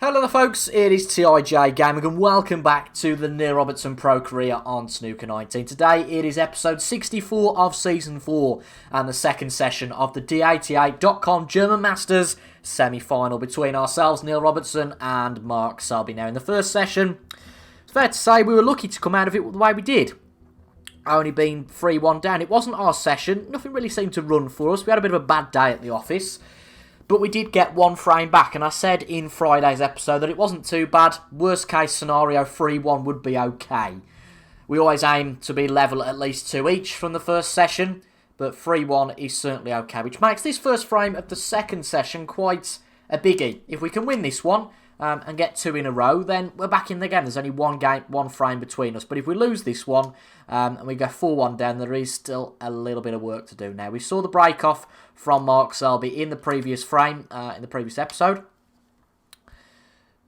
Hello there folks, it is TIJ Gaming and welcome back to the Neil Robertson Pro Career on Snooker 19. Today it is episode 64 of Season 4 and the second session of the D88.com German Masters semi-final between ourselves, Neil Robertson and Mark Selby. Now in the first session, it's fair to say we were lucky to come out of it the way we did. Only being 3-1 down. It wasn't our session, nothing really seemed to run for us. We had a bit of a bad day at the office. But we did get one frame back, and I said in Friday's episode that it wasn't too bad. Worst case scenario, 3-1 would be okay. We always aim to be level at least 2 each from the first session, but 3-1 is certainly okay, which makes this first frame of the second session quite a biggie. If we can win this one and get 2 in a row, then we're back in the game. There's only one frame between us. But if we lose this one and we go 4-1 down, there is still a little bit of work to do now. We saw the break off from Mark Selby in the previous frame, in the previous episode.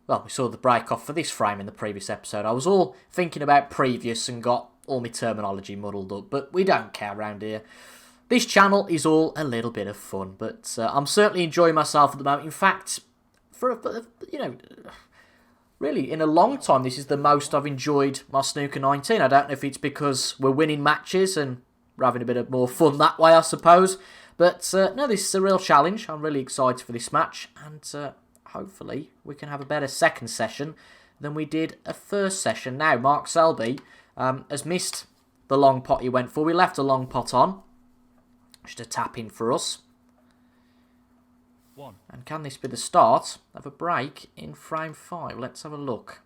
Well, we saw the break off for this frame in the previous episode. I was all thinking about previous and got all my terminology muddled up, but we don't care around here. This channel is all a little bit of fun, but I'm certainly enjoying myself at the moment. In fact, really, in a long time, this is the most I've enjoyed my Snooker 19. I don't know if it's because we're winning matches and we're having a bit of more fun that way, I suppose. But no, this is a real challenge. I'm really excited for this match. And hopefully we can have a better second session than we did a first session. Now, Mark Selby has missed the long pot he went for. We left a long pot on. Just a tap in for us. And can this be the start of a break in frame 5? Let's have a look.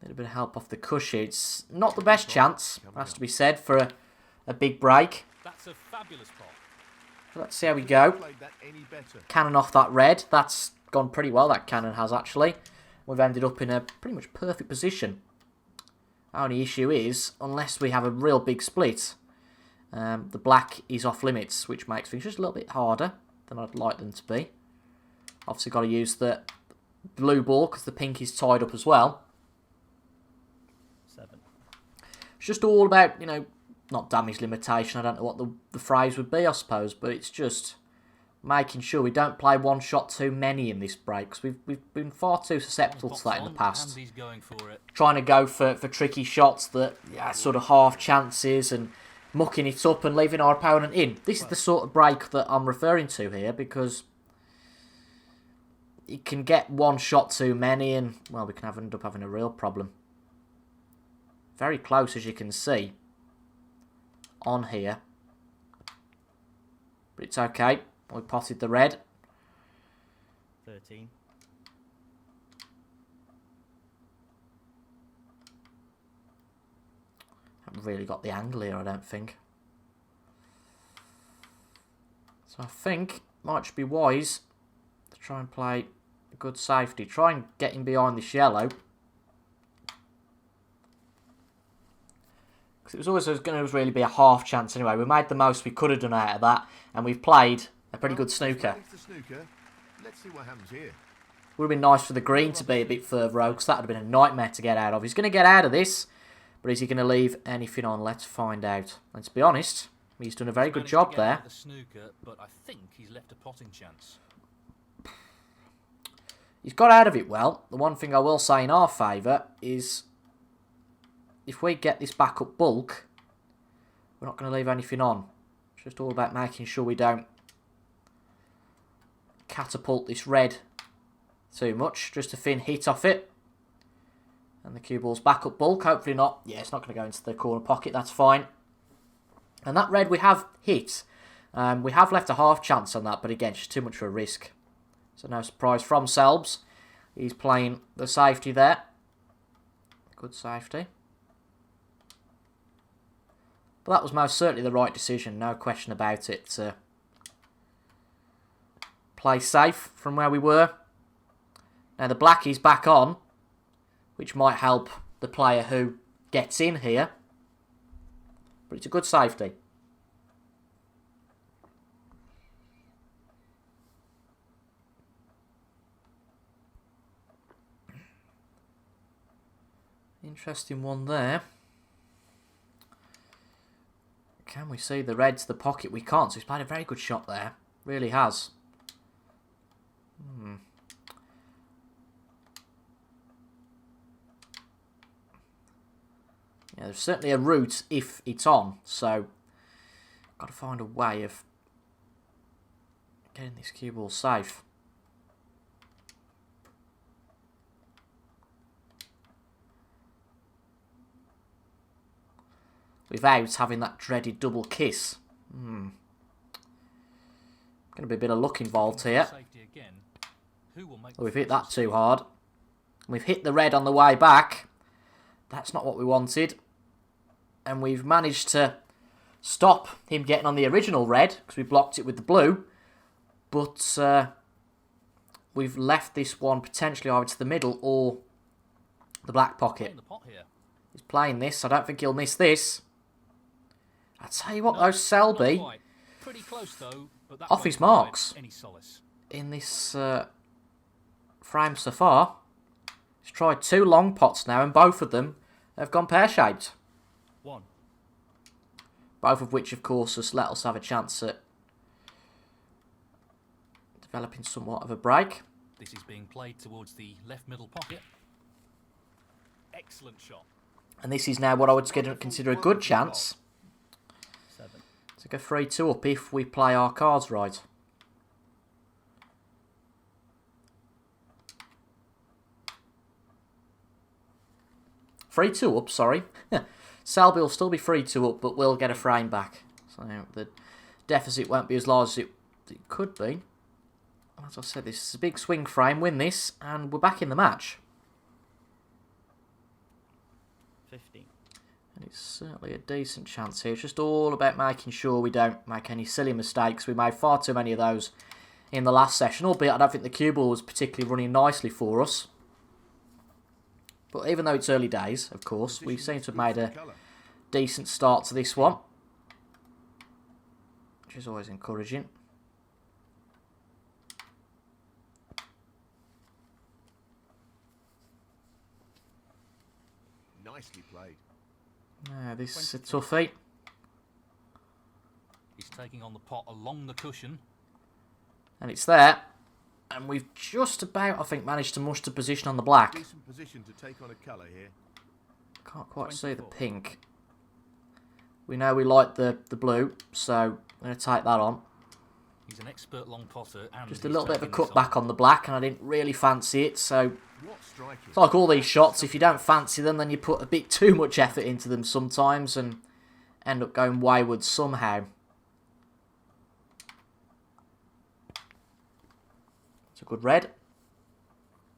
A little bit of help off the cushion. It's not the best chance, has to be said, for a big break. That's a fabulous pot. So let's see how we go. Cannon off that red. That's gone pretty well, that cannon has actually. We've ended up in a pretty much perfect position. Only issue is, unless we have a real big split, the black is off limits, which makes things just a little bit harder than I'd like them to be. Obviously got to use the blue ball because the pink is tied up as well. 7. It's just all about, not damage limitation. I don't know what the phrase would be, I suppose, but it's just making sure we don't play one shot too many in this break, because we've been far too susceptible to that in the past. Trying to go for tricky shots that sort of half chances and mucking it up and leaving our opponent in. This is the sort of break that I'm referring to here, because you can get one shot too many and, well, we can end up having a real problem. Very close, as you can see, on here. But it's okay. We potted the red. 13. Haven't really got the angle here, I don't think. So I think it might just be wise to try and play a good safety. Try and get him behind this yellow. Because it was always going to really be a half chance anyway. We made the most we could have done out of that, and we've played a pretty good snooker. Let's see what happens here. Would have been nice for the green to be a bit further out, because that would have been a nightmare to get out of. He's going to get out of this, but is he going to leave anything on? Let's find out. And to be honest, he's done a very good job there. The snooker, but I think he's left a potting chance. He's got out of it well. The one thing I will say in our favour is, if we get this back up bulk, we're not going to leave anything on. It's just all about making sure we don't catapult this red too much. Just a thin hit off it. And the cue ball's back up bulk. Hopefully not. Yeah, it's not going to go into the corner pocket. That's fine. And that red we have hit. We have left a half chance on that, but again, just too much for a risk. So no surprise from Selbs. He's playing the safety there. Good safety. But that was most certainly the right decision, no question about it. To play safe from where we were. Now the black is back on, which might help the player who gets in here. But it's a good safety. Interesting one there. Can we see the red to the pocket? We can't, so he's played a very good shot there. Really has. Yeah, there's certainly a route if it's on, so got to find a way of getting this cue ball safe. Without having that dreaded double kiss. Going to be a bit of luck involved here. Oh, we've hit that too hard. We've hit the red on the way back. That's not what we wanted. And we've managed to stop him getting on the original red because we blocked it with the blue. But we've left this one potentially either to the middle or the black pocket. He's playing this. I don't think he'll miss this. I tell you what, though, Selby, Pretty close, though, but that off his marks any solace. in this frame so far. He's tried 2 long pots now, and both of them have gone pear-shaped. 1. Both of which, of course, has let us have a chance at developing somewhat of a break. This is being played towards the left middle pocket. Excellent shot. And this is now what I would consider a good chance 7. to go 3-2 up if we play our cards right. Free 2 up, sorry. Selby will still be 3-2 up, but we'll get a frame back. So the deficit won't be as large as it could be. As I said, this is a big swing frame. Win this, and we're back in the match. 15. And it's certainly a decent chance here. It's just all about making sure we don't make any silly mistakes. We made far too many of those in the last session, albeit I don't think the cue ball was particularly running nicely for us. But even though it's early days, of course, we seem to have made a decent start to this one, which is always encouraging. Nicely played. Yeah, this is a toughie. He's taking on the pot along the cushion. And it's there. And we've just about, I think, managed to muster position on the black. Decent position to take on a colour here. Can't quite see the pink. We know we like the blue, so I'm going to take that on. He's an expert long potter. And Just a little bit of a cutback on the black, and I didn't really fancy it, so What striking. it's like all these shots, if you don't fancy them, then you put a bit too much effort into them sometimes and end up going wayward somehow. It's a good red.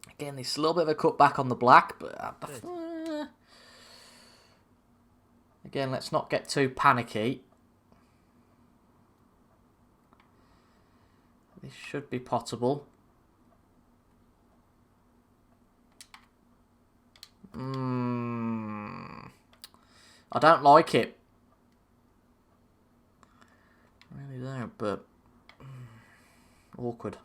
Again, this little bit of a cutback on the black, but again, let's not get too panicky. This should be potable. I don't like it. I really don't, but awkward.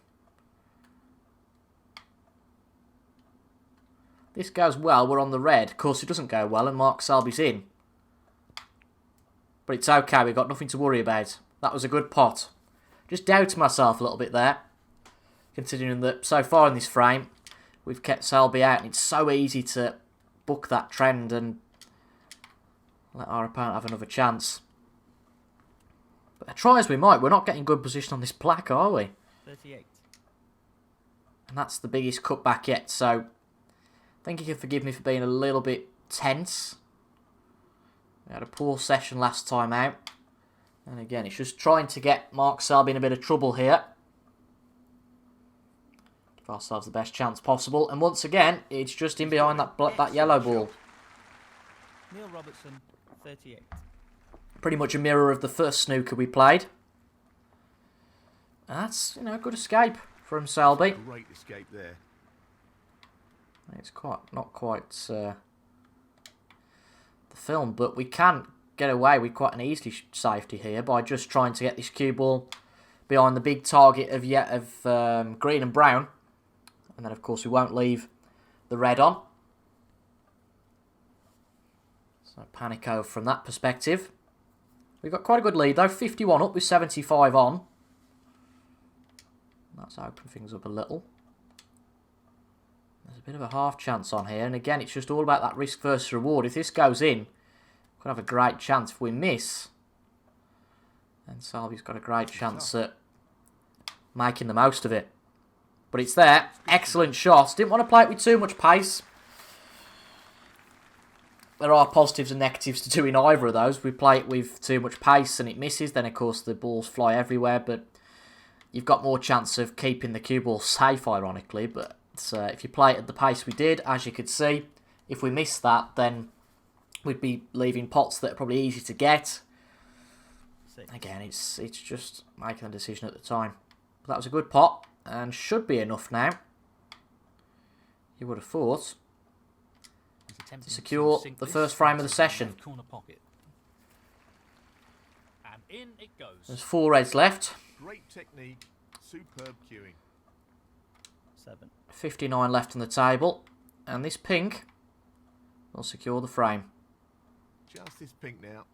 This goes well, we're on the red. Of course, it doesn't go well, and Mark Selby's in. But it's okay, we've got nothing to worry about. That was a good pot. Just doubting myself a little bit there, considering that so far in this frame, we've kept Selby out, and it's so easy to book that trend and let our opponent have another chance. But try as we might, we're not getting good position on this black, are we? 38. And that's the biggest cutback yet, so I think you can forgive me for being a little bit tense. We had a poor session last time out. And again, it's just trying to get Mark Selby in a bit of trouble here. Give ourselves the best chance possible. And once again, it's just in behind that yellow ball. Neil Robertson, 38. Pretty much a mirror of the first snooker we played. And that's, a good escape from Selby. Great escape there. It's not quite the film, but we can get away with quite an easy safety here by just trying to get this cue ball behind the big target of green and brown. And then, of course, we won't leave the red on. So panic over from that perspective. We've got quite a good lead, though. 51 up with 75 on. That's opened things up a little. There's a bit of a half chance on here. And again, it's just all about that risk versus reward. If this goes in, Could have a great chance if we miss. And Selby's got a great chance at making the most of it. But it's there. Excellent shot. Didn't want to play it with too much pace. There are positives and negatives to doing either of those. We play it with too much pace and it misses. Then, of course, the balls fly everywhere. But you've got more chance of keeping the cue ball safe, ironically. But if you play it at the pace we did, as you could see, if we miss that, then we'd be leaving pots that are probably easy to get. Again, it's just making the decision at the time. But that was a good pot and should be enough now. You would have thought. To secure the first frame of the session. Corner pocket. And in it goes. There's 4 reds left. Great technique. Superb cueing. 7. 59 left on the table. And this pink will secure the frame. Just this pink now.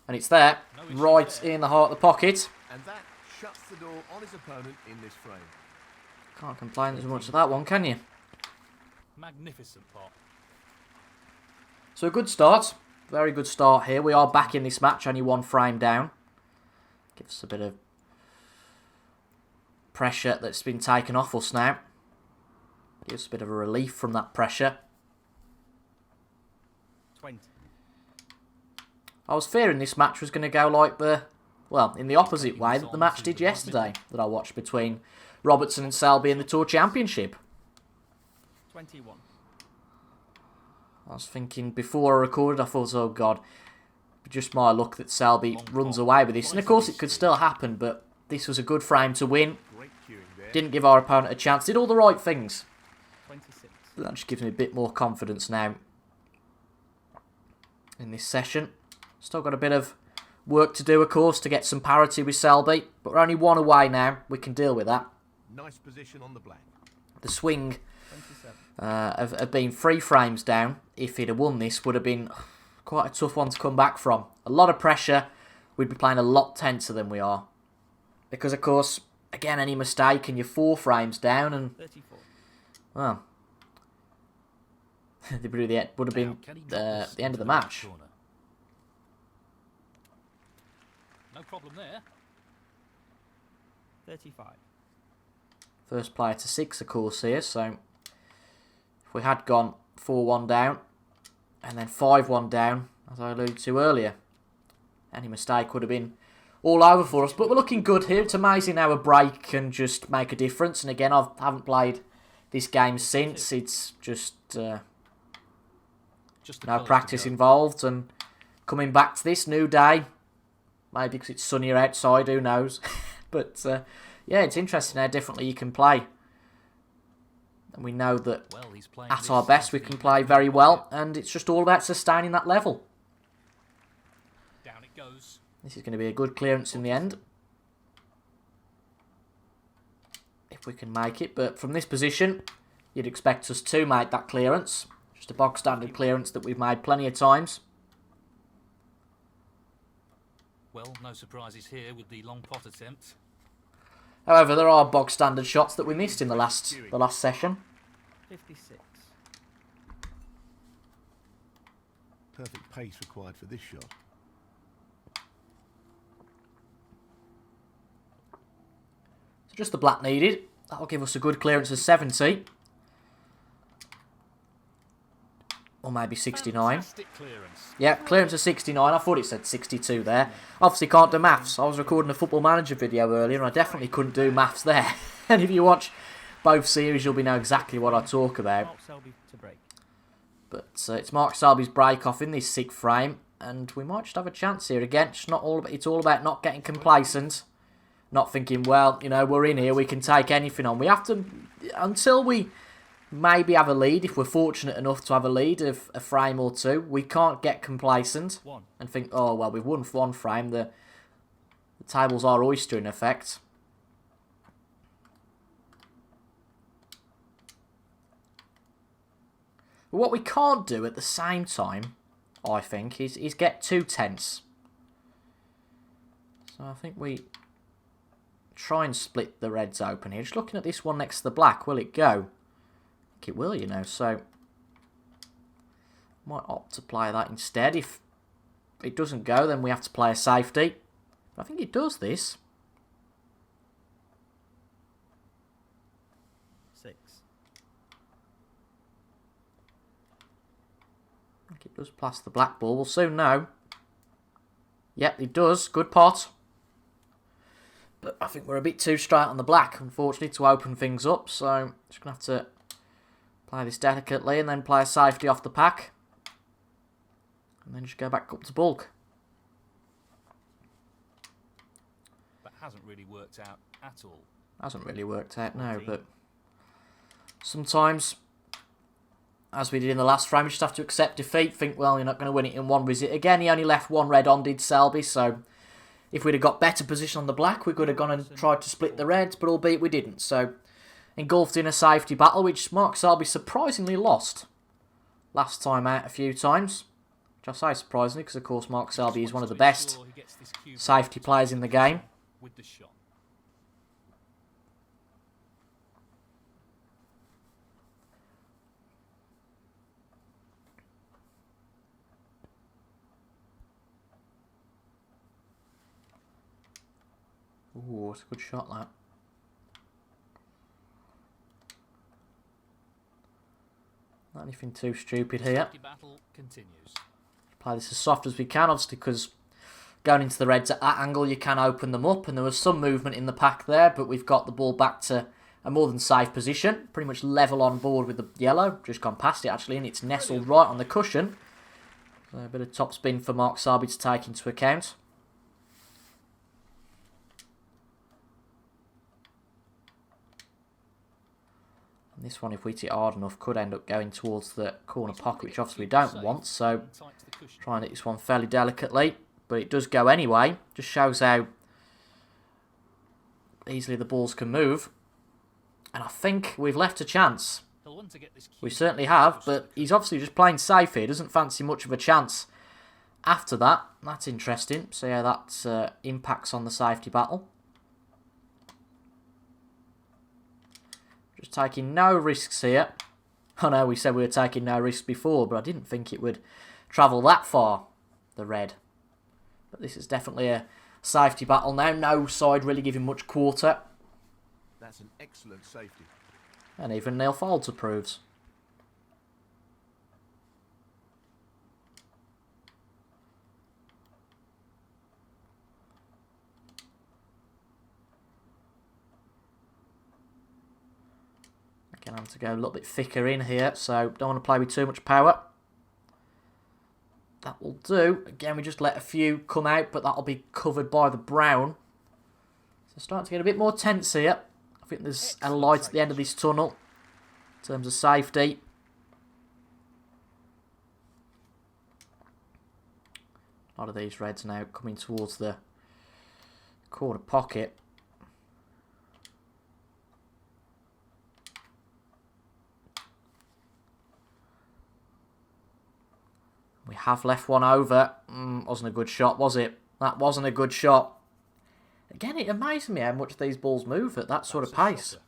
And it's there, No issue right there. in the heart of the pocket. And that shuts the door on his opponent in this frame. Can't complain as much of that one, can you? Magnificent pot. So a good start. Very good start here. We are back in this match, only 1 frame down. Gives us a bit of pressure that's been taken off us now. Gives us a bit of a relief from that pressure. 20. I was fearing this match was going to go like in the opposite way that the match did yesterday that I watched between Robertson and Selby in the Tour Championship. 21. I was thinking before I recorded, I thought, oh God, just my luck that Selby runs away with this. And of course it could still happen, but this was a good frame to win. Great cueing there. Didn't give our opponent a chance, did all the right things. 26. That just gives me a bit more confidence now in this session. Still got a bit of work to do, of course, to get some parity with Selby. But we're only 1 away now. We can deal with that. Nice position on the black. The swing 27. of being 3 frames down, if he'd have won this, would have been quite a tough one to come back from. A lot of pressure. We'd be playing a lot tenser than we are. Because, of course, again, any mistake and you're 4 frames down and, 34. well, it would have been Now, can he knock the this end of into the right match. corner? No problem there. 35. First player to 6, of course, here. So if we had gone 4-1 down and then 5-1 down, as I alluded to earlier, any mistake would have been all over for us. But we're looking good here. It's amazing how a break can just make a difference. And again, I haven't played this game since. It's just Just the no colours to practice go. involved. And coming back to this new day, maybe because it's sunnier outside, who knows. But yeah, it's interesting how differently you can play. And we know that Well, he's playing at this our best we into can the play left very middle well. pocket. And it's just all about sustaining that level. Down it goes. This is going to be a good clearance in the end. If we can make it. But from this position, you'd expect us to make that clearance. Just a box standard clearance that we've made plenty of times. Well, no surprises here with the long pot attempt. However, there are box standard shots that we missed in the last session. 56. Perfect pace required for this shot. So just the black needed. That'll give us a good clearance of 70. Or maybe 69. Fantastic clearance. Yeah, clearance of 69. I thought it said 62 there. Obviously can't do maths. I was recording a Football Manager video earlier and I definitely couldn't do maths there. And if you watch both series, you'll know exactly what I talk about. Mark Selby to break. But it's Mark Selby's break off in this 6th frame. And we might just have a chance here again. It's all about not getting complacent. Not thinking, well, you know, we're in here, we can take anything on. We have to, until we maybe have a lead, if we're fortunate enough to have a lead of a frame or 2, we can't get complacent 1. and think, oh, well, we've won 1 frame. The table's our oyster, in effect. But what we can't do at the same time, I think, is get too tense. So I think we try and split the reds open here. Just looking at this one next to the black, will it go? I think it will, you know, so Might opt to play that instead. If it doesn't go, then we have to play a safety. But I think it does this. 6. I think it does pass the black ball. We'll soon know. Yep, it does. Good pot. But I think we're a bit too straight on the black, unfortunately, to open things up. So, just going to have to play this delicately and then play a safety off the pack. And then just go back up to bulk. That hasn't really worked out at all. Hasn't really worked out, no, but sometimes, as we did in the last frame, you just have to accept defeat. Think, well, you're not going to win it in one visit. Again, he only left one red on, did Selby, so if we'd have got better position on the black, we could have gone and tried to split the reds, but albeit we didn't. So, engulfed in a safety battle, which Mark Selby surprisingly lost last time out a few times. Which I say surprisingly, because of course Mark Selby is one of the best safety players in the game. With the shot. Ooh, it's a good shot, that. Not anything too stupid here. Safety battle continues. Play this as soft as we can, obviously, because going into the reds at that angle, you can open them up, and there was some movement in the pack there, but we've got the ball back to a more than safe position, pretty much level on board with the yellow, just gone past it actually, and it's nestled right on the cushion. So a bit of top spin for Mark Selby to take into account. And this one, if we hit it hard enough, could end up going towards the corner pocket, which obviously we don't want, so try and hit this one fairly delicately. But it does go anyway. Just shows how easily the balls can move. And I think we've left a chance. We certainly have, but he's obviously just playing safe here. Doesn't fancy much of a chance after that. That's interesting. See how that impacts on the safety battle. Just taking no risks here. I know we said we were taking no risks before, but I didn't think it would travel that far, the red. But this is definitely a safety battle now. No side really giving much quarter. That's an excellent safety. And even Neil Folds approves. Again, I'm to go a little bit thicker in here, so don't want to play with too much power. That will do. Again, we just let a few come out, but that'll be covered by the brown. So starting to get a bit more tense here. I think there's a light at the end of this tunnel in terms of safety. A lot of these reds now coming towards the corner pocket. We have left one over. Wasn't a good shot, was it? That wasn't a good shot. Again, it amazes me how much these balls move at that sort of pace.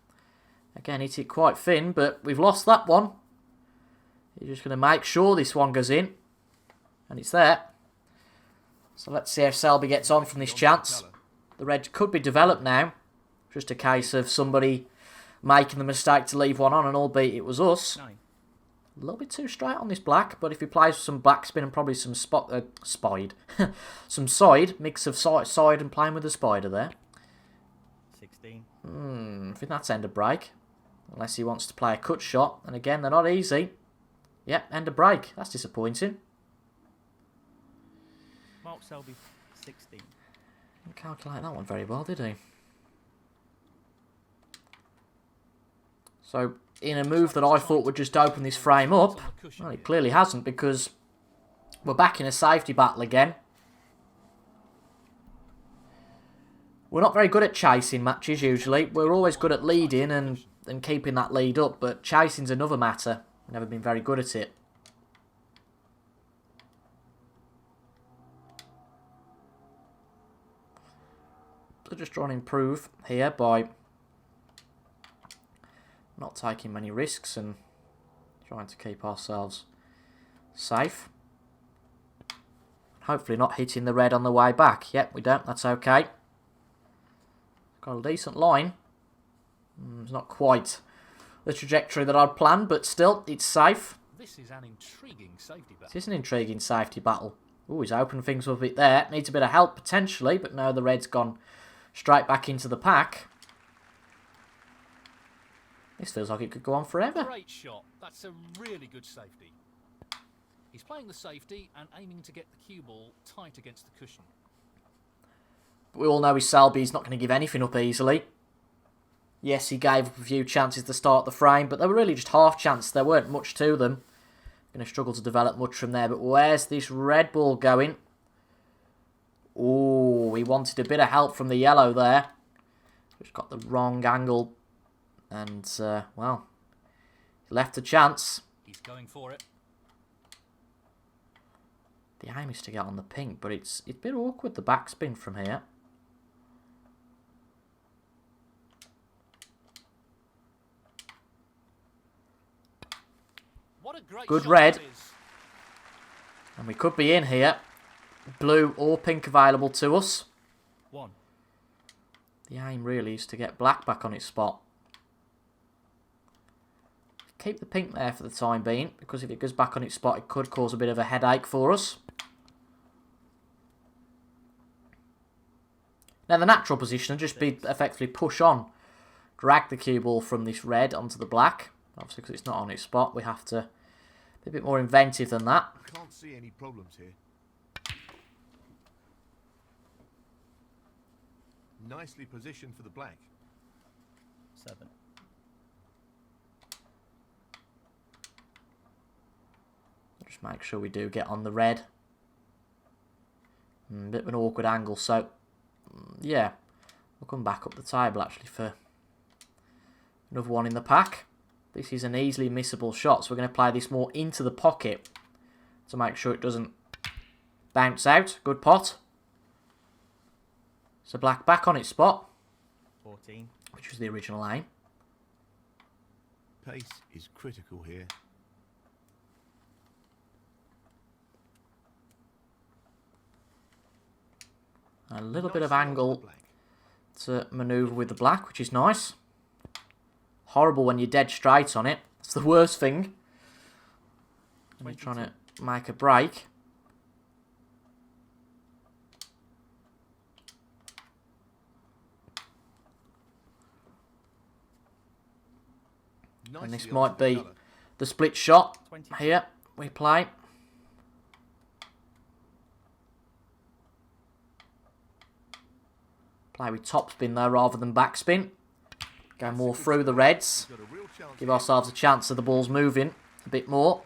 Again, hit it quite thin, but we've lost that one. You're just going to make sure this one goes in. And it's there. So let's see if Selby gets on from this chance. The red could be developed now. Just a case of somebody making the mistake to leave one on, and albeit it was us. A little bit too straight on this black, but if he plays some backspin and probably some some side, mix of side and playing with the spider there. 16. I think that's end of break. Unless he wants to play a cut shot. And again, they're not easy. Yep, end of break. That's disappointing. Mark Selby, 16. Didn't calculate that one very well, did he? So, in a move that I thought would just open this frame up, well, it clearly hasn't, because we're back in a safety battle again. We're not very good at chasing matches, usually. We're always good at leading and keeping that lead up, but chasing's another matter. We've never been very good at it. So just trying to improve here by not taking many risks and trying to keep ourselves Safe. Hopefully not hitting the red on the way back. Yep, we don't. That's okay. Got a decent line. It's not quite the trajectory that I'd planned, but still, it's safe. This is an intriguing safety battle. It is an intriguing safety battle. Ooh, he's opened things up a bit there. Needs a bit of help, potentially, but no, the red's gone straight back into the pack. This feels like it could go on forever. Great shot. That's a really good safety. He's playing the safety and aiming to get the cue ball tight against the cushion. We all know his Selby's not going to give anything up easily. Yes, he gave up a few chances to start the frame, but they were really just half chances. There weren't much to them. Going to struggle to develop much from there, but where's this red ball going? Ooh, he wanted a bit of help from the yellow there. Just got the wrong angle. And, well, left a chance. He's going for it. The aim is to get on the pink, but it's a bit awkward, the backspin from here. What a great Good shot red. that is. And we could be in here. Blue or pink available to us. 1. The aim really is to get black back on its spot. Keep the pink there for the time being, because if it goes back on its spot, it could cause a bit of a headache for us. Now, the natural position would just be effectively push on. Drag the cue ball from this red onto the black. Obviously, because it's not on its spot, we have to be a bit more inventive than that. Can't see any problems here. Nicely positioned for the black. 7. Just make sure we do get on the red. Bit of an awkward angle, so yeah, we'll come back up the table actually for another one in the pack. This is an easily missable shot, so we're going to play this more into the pocket to make sure it doesn't bounce out. Good pot. So black back on its spot, 14. which was the original aim. Pace is critical here. A little bit of angle to manoeuvre with the black, which is nice. Horrible when you're dead straight on it. It's the worst thing. When you're trying to make a break. And this might be the split shot here we play. Play with topspin there rather than backspin. Go more through the reds. Give ourselves a chance of the balls moving a bit more.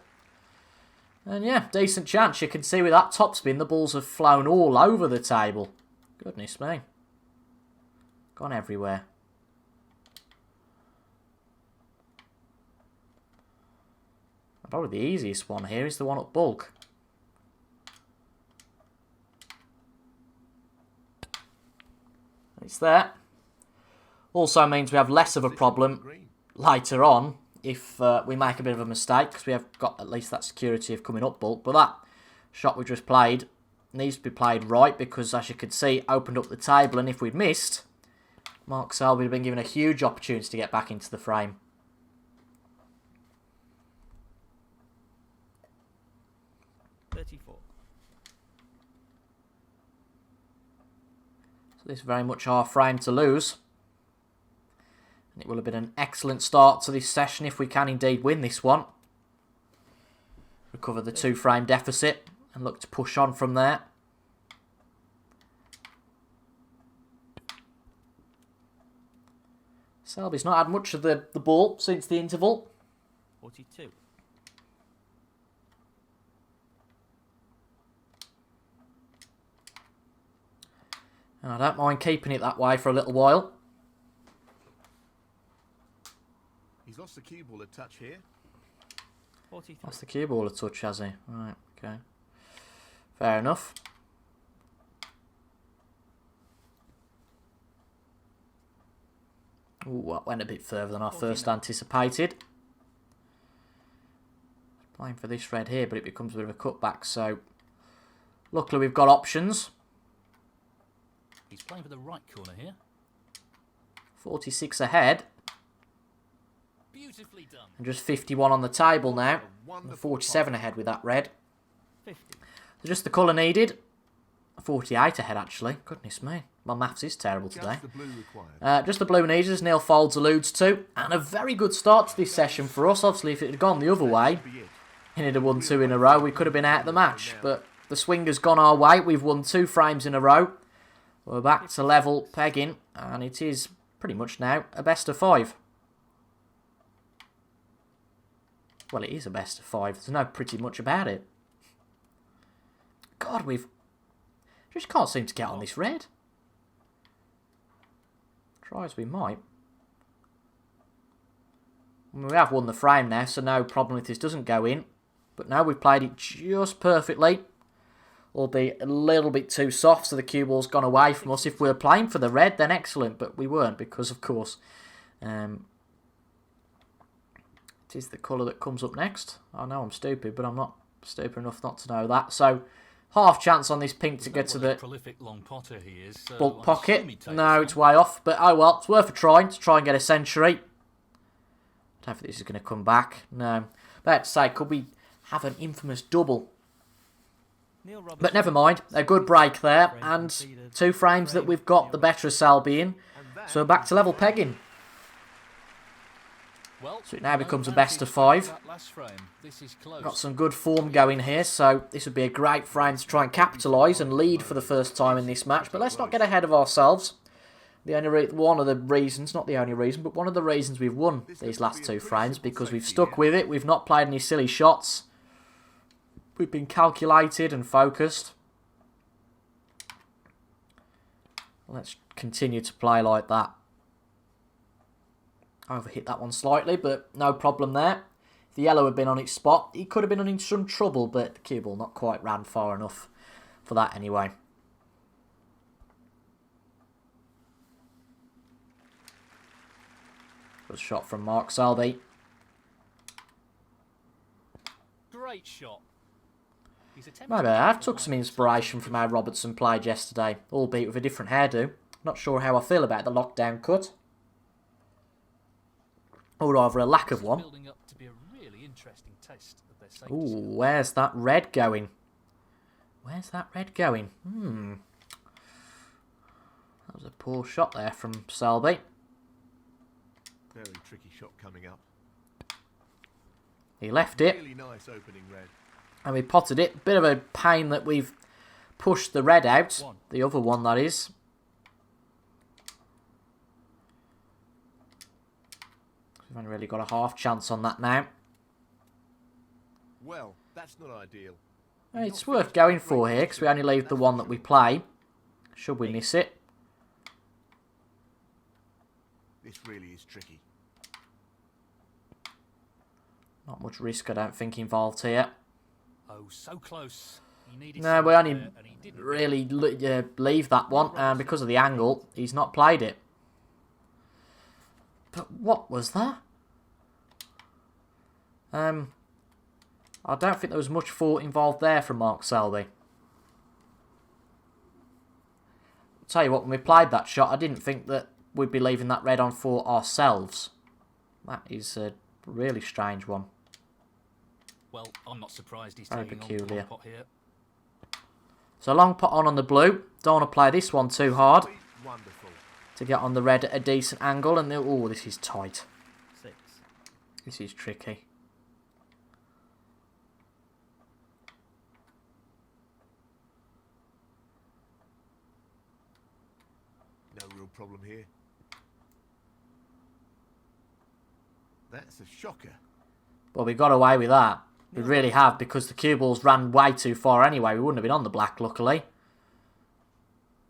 And yeah, decent chance. You can see with that topspin, the balls have flown all over the table. Goodness me. Gone everywhere. Probably the easiest one here is the one at bulk. It's there. Also means we have less of a problem later on if we make a bit of a mistake, because we have got at least that security of coming up bulk. But that shot we just played needs to be played right, because as you can see, opened up the table, and if we'd missed, Mark Selby would have been given a huge opportunity to get back into the frame. So this is very much our frame to lose. And it will have been an excellent start to this session if we can indeed win this one. Recover the 2-frame deficit and look to push on from there. Selby's not had much of the ball since the interval. 42. And I don't mind keeping it that way for a little while. He's lost the cue ball a touch here. 43. That's the cue ball a touch, has he? Right, okay. Fair enough. Ooh, that went a bit further than I first anticipated. Playing for this red here, but it becomes a bit of a cutback, so luckily we've got options. He's playing for the right corner here. 46 ahead. Beautifully done. And just 51 on the table now. A wonderful 47 pot. ahead with that red. 50. So just the colour needed. 48 ahead, actually. Goodness me. My maths is terrible today. Just the blue required. Just the blue needed, as Neil Folds alludes to. And a very good start to this session for us. Obviously, if it had gone the other way, Be it. and it had won 2 in a row, we could have been out of the match. But the swing has gone our way. We've won 2 frames in a row. We're back to level pegging. And it is pretty much now a best of 5. Well, it is a best of 5. There's no pretty much about it. God, we've... just can't seem to get on this red. Try as we might. I mean, we have won the frame now, so no problem if this doesn't go in. But now we've played it just perfectly. Albeit a little bit too soft, so the cue ball's gone away from us. If we were playing for the red, then excellent. But we weren't, because, of course, it is the colour that comes up next. I know I'm stupid, but I'm not stupid enough not to know that. So, half chance on this pink to get to the prolific long potter he is. So bulk I'd pocket. assume he'd take No, this it's one. way off. But oh well, it's worth a try to try and get a century. I don't think this is going to come back. No. But to say, could we have an infamous double? Neil Robertson. But never mind. A good break there. And 2 frames that we've got the better of Selby in. So we're back to level pegging. Well, So it now becomes a no best of advantage 5. that last frame. This is close. Got some good form going here, so this would be a great frame to try and capitalise and lead for the first time in this match. But let's not get ahead of ourselves. The only one of the reasons, not the only reason, but one of the reasons we've won these last 2 frames, because we've stuck with it. We've not played any silly shots. We've been calculated and focused. Let's continue to play like that. I overhit that one slightly, but no problem there. If the yellow had been on its spot, he could have been in some trouble, but the cue ball not quite ran far enough for that anyway. Good shot from Mark Selby. Great shot. He's attempting Maybe to I've get took the some line inspiration from how Robertson played yesterday, albeit with a different hairdo. Not sure how I feel about the lockdown cut. Or rather a lack of one. building up to be a really interesting test of their safety Ooh, skills. where's that red going? Where's that red going? That was a poor shot there from Selby. Very tricky shot coming up. He left it, Really nice opening red. and we potted it. Bit of a pain that we've pushed the red out. One. The other one, that is. We've only really got a half chance on that now. Well, that's not ideal. It's worth going for here, because we only leave the one that we play. Should we miss it? This really is tricky. Not much risk, I don't think, involved here. Oh, so close. He needed No, some we only there, and he didn't. really leave that one, and because of the angle, he's not played it. But what was that? I don't think there was much thought involved there from Mark Selby. I'll tell you what, when we played that shot, I didn't think that we'd be leaving that red on for ourselves. That is a really strange one. Well, I'm not surprised he's Very taking on peculiar. the pot here. So long pot on the blue. Don't want to play this one too hard Wonderful. to get on the red at a decent angle. And oh, this is tight. 6. This is tricky. No real problem here. That's a shocker. Well, we got away with that. We really have, because the cue balls ran way too far anyway. We wouldn't have been on the black, luckily.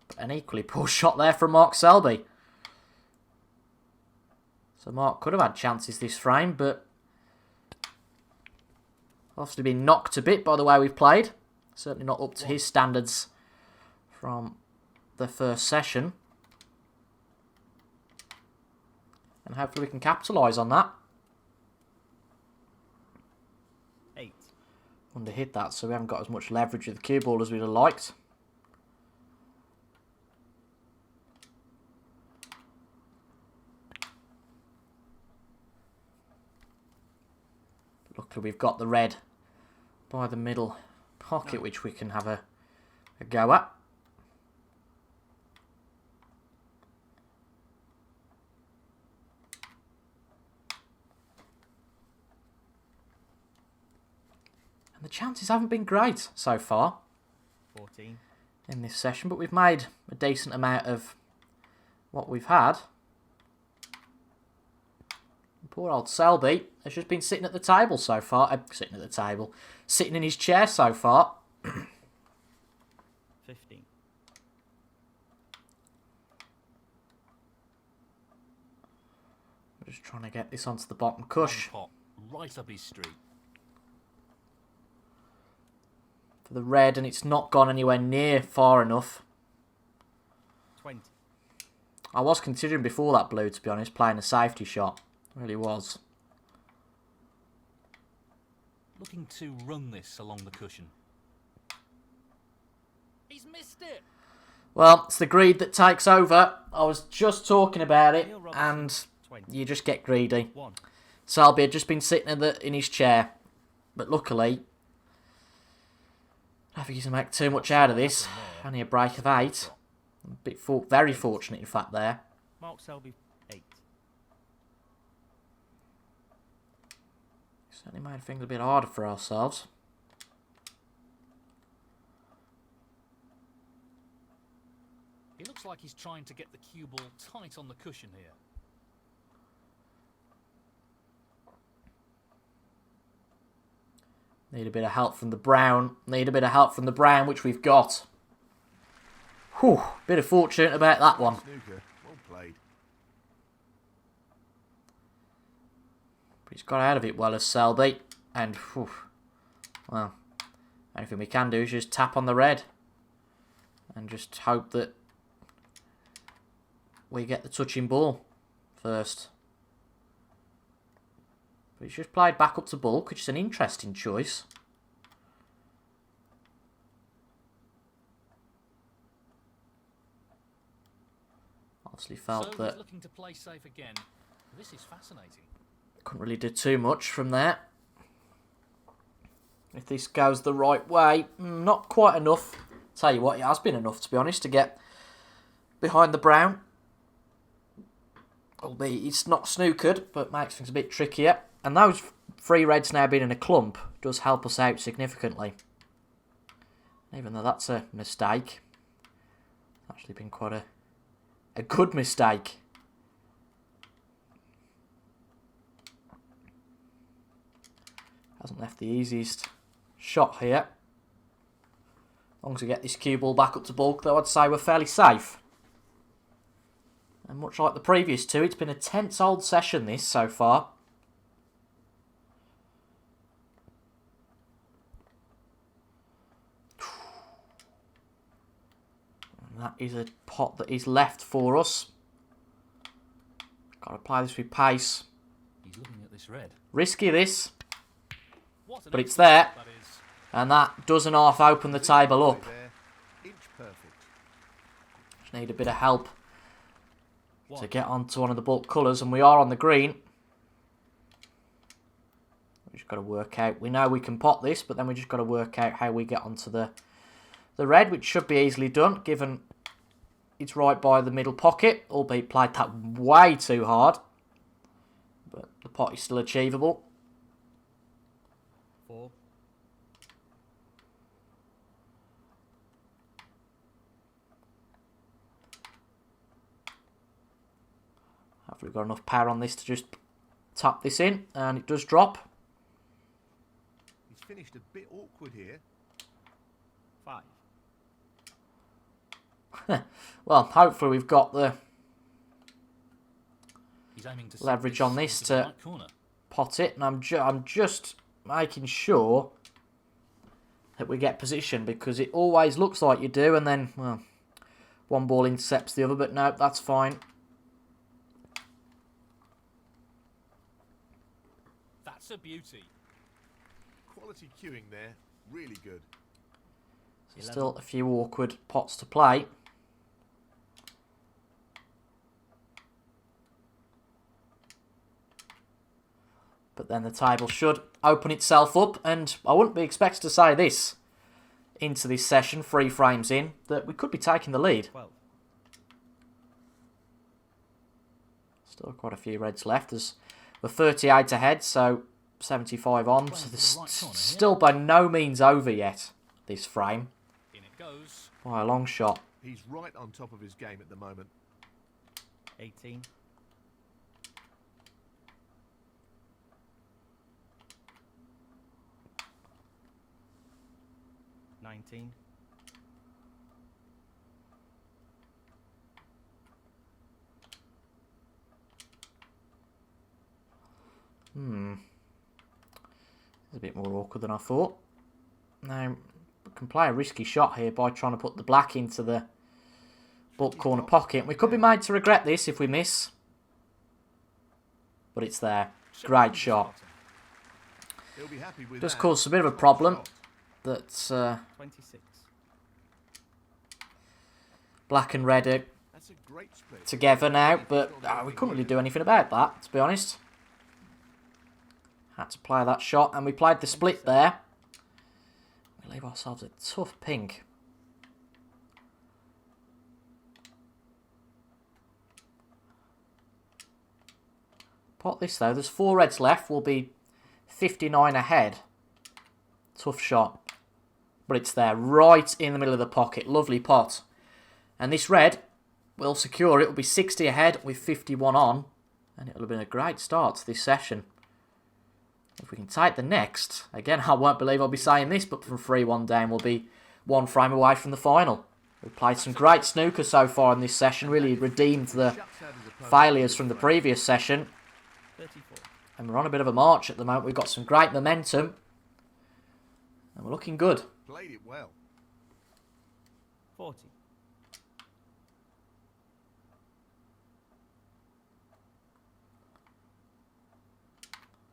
But an equally poor shot there from Mark Selby. So Mark could have had chances this frame, but obviously been knocked a bit by the way we've played. Certainly not up to his standards from the first session. And hopefully we can capitalise on that. 8. underhit that, so we haven't got as much leverage with the cue ball as we'd have liked. Luckily we've got the red by the middle pocket, which we can have a go at. And the chances haven't been great so far 14. in this session, but we've made a decent amount of what we've had. Poor old Selby has just been sitting at the table so far. Sitting in his chair so far. 15. We're just trying to get this onto the bottom cush. Pot, right up his street. For the red, and it's not gone anywhere near far enough. 20. I was considering before that blue, to be honest, playing a safety shot. Really was. Looking to run this along the cushion. He's missed it. Well, it's the greed that takes over. I was just talking about it, Neil Robertson, and 20. you just get greedy. 1. Selby had just been sitting in his chair, but luckily, I don't think he's going to make too much out of this. Only a break of 8. Very fortunate, in fact, there. Mark Selby, 8. Certainly made things a bit harder for ourselves. It looks like he's trying to get the cue ball tight on the cushion here. Need a bit of help from the brown. Which we've got. Whew, bit of fortune about that one. Snooker. Well played. But he's got out of it well as Selby. And, whew, well, anything we can do is just tap on the red. And just hope that we get the touching ball first. But he's just played back up to bulk, which is an interesting choice. Obviously felt So that he's looking to play safe again. This is fascinating. couldn't really do too much from there. If this goes the right way, not quite enough. Tell you what, it has been enough, to be honest, to get behind the brown. Albeit it's not snookered, but makes things a bit trickier. And those three reds now being in a clump does help us out significantly. Even though that's a mistake. It's actually been quite a good mistake. Hasn't left the easiest shot here. As long as we get this cue ball back up to bulk, though, I'd say we're fairly safe. And much like the previous two, it's been a tense old session, this, so far. And that is a pot that is left for us. Got to play this with pace. He's looking at this red. Risky, this. What an But it's excellent there. shot that is. And that doesn't half open the table up. There. Inch perfect. Just need a bit of help to One. get onto one of the bulk colours, and we are on the green. We've just got to work out. We know we can pot this, but then we just got to work out how we get onto the red, which should be easily done, given it's right by the middle pocket, albeit played that way too hard. But the pot is still achievable. 4. Have we got enough power on this to just tap this in? And it does drop. He's finished a bit awkward here. 5. Well, hopefully we've got the He's aiming to leverage set on this into the to right corner. pot it. And I'm just making sure that we get position, because it always looks like you do, and then, well, one ball intercepts the other, but no, that's fine. That's a beauty. Quality cueing there. Really good. So still a few awkward pots to play. But then the table should open itself up, and I wouldn't be expected to say this into this session, 3 frames in, that we could be taking the lead. 12. Still quite a few reds left. We're 38 ahead, so 75 on. So this still by no means over yet, this frame. In it goes. By a long shot. He's right on top of his game at the moment. 18. 19. 'It's a bit more awkward than I thought. Now, we can play a risky shot here by trying to put the black into the bottom corner pocket. We could be made to regret this if we miss. But it's there. Great shot. He'll be happy with Just that. caused a bit of a problem that 26. black and red are That's a great split. together now, but we couldn't really do anything about that, to be honest. Had to play that shot, and we played the split there. We leave ourselves a tough pink. Pot this though, there's 4 reds left, we'll be 59 ahead. Tough shot. But it's there, right in the middle of the pocket. Lovely pot. And this red will secure it. Will be 60 ahead with 51 on. And it'll have been a great start to this session. If we can take the next, again, I won't believe I'll be saying this, but from 3-1 down, we'll be 1 frame away from the final. We've played some great snooker so far in this session. Really redeemed the failures from the previous session. 34. And we're on a bit of a march at the moment. We've got some great momentum. And we're looking good. Played it well. 40.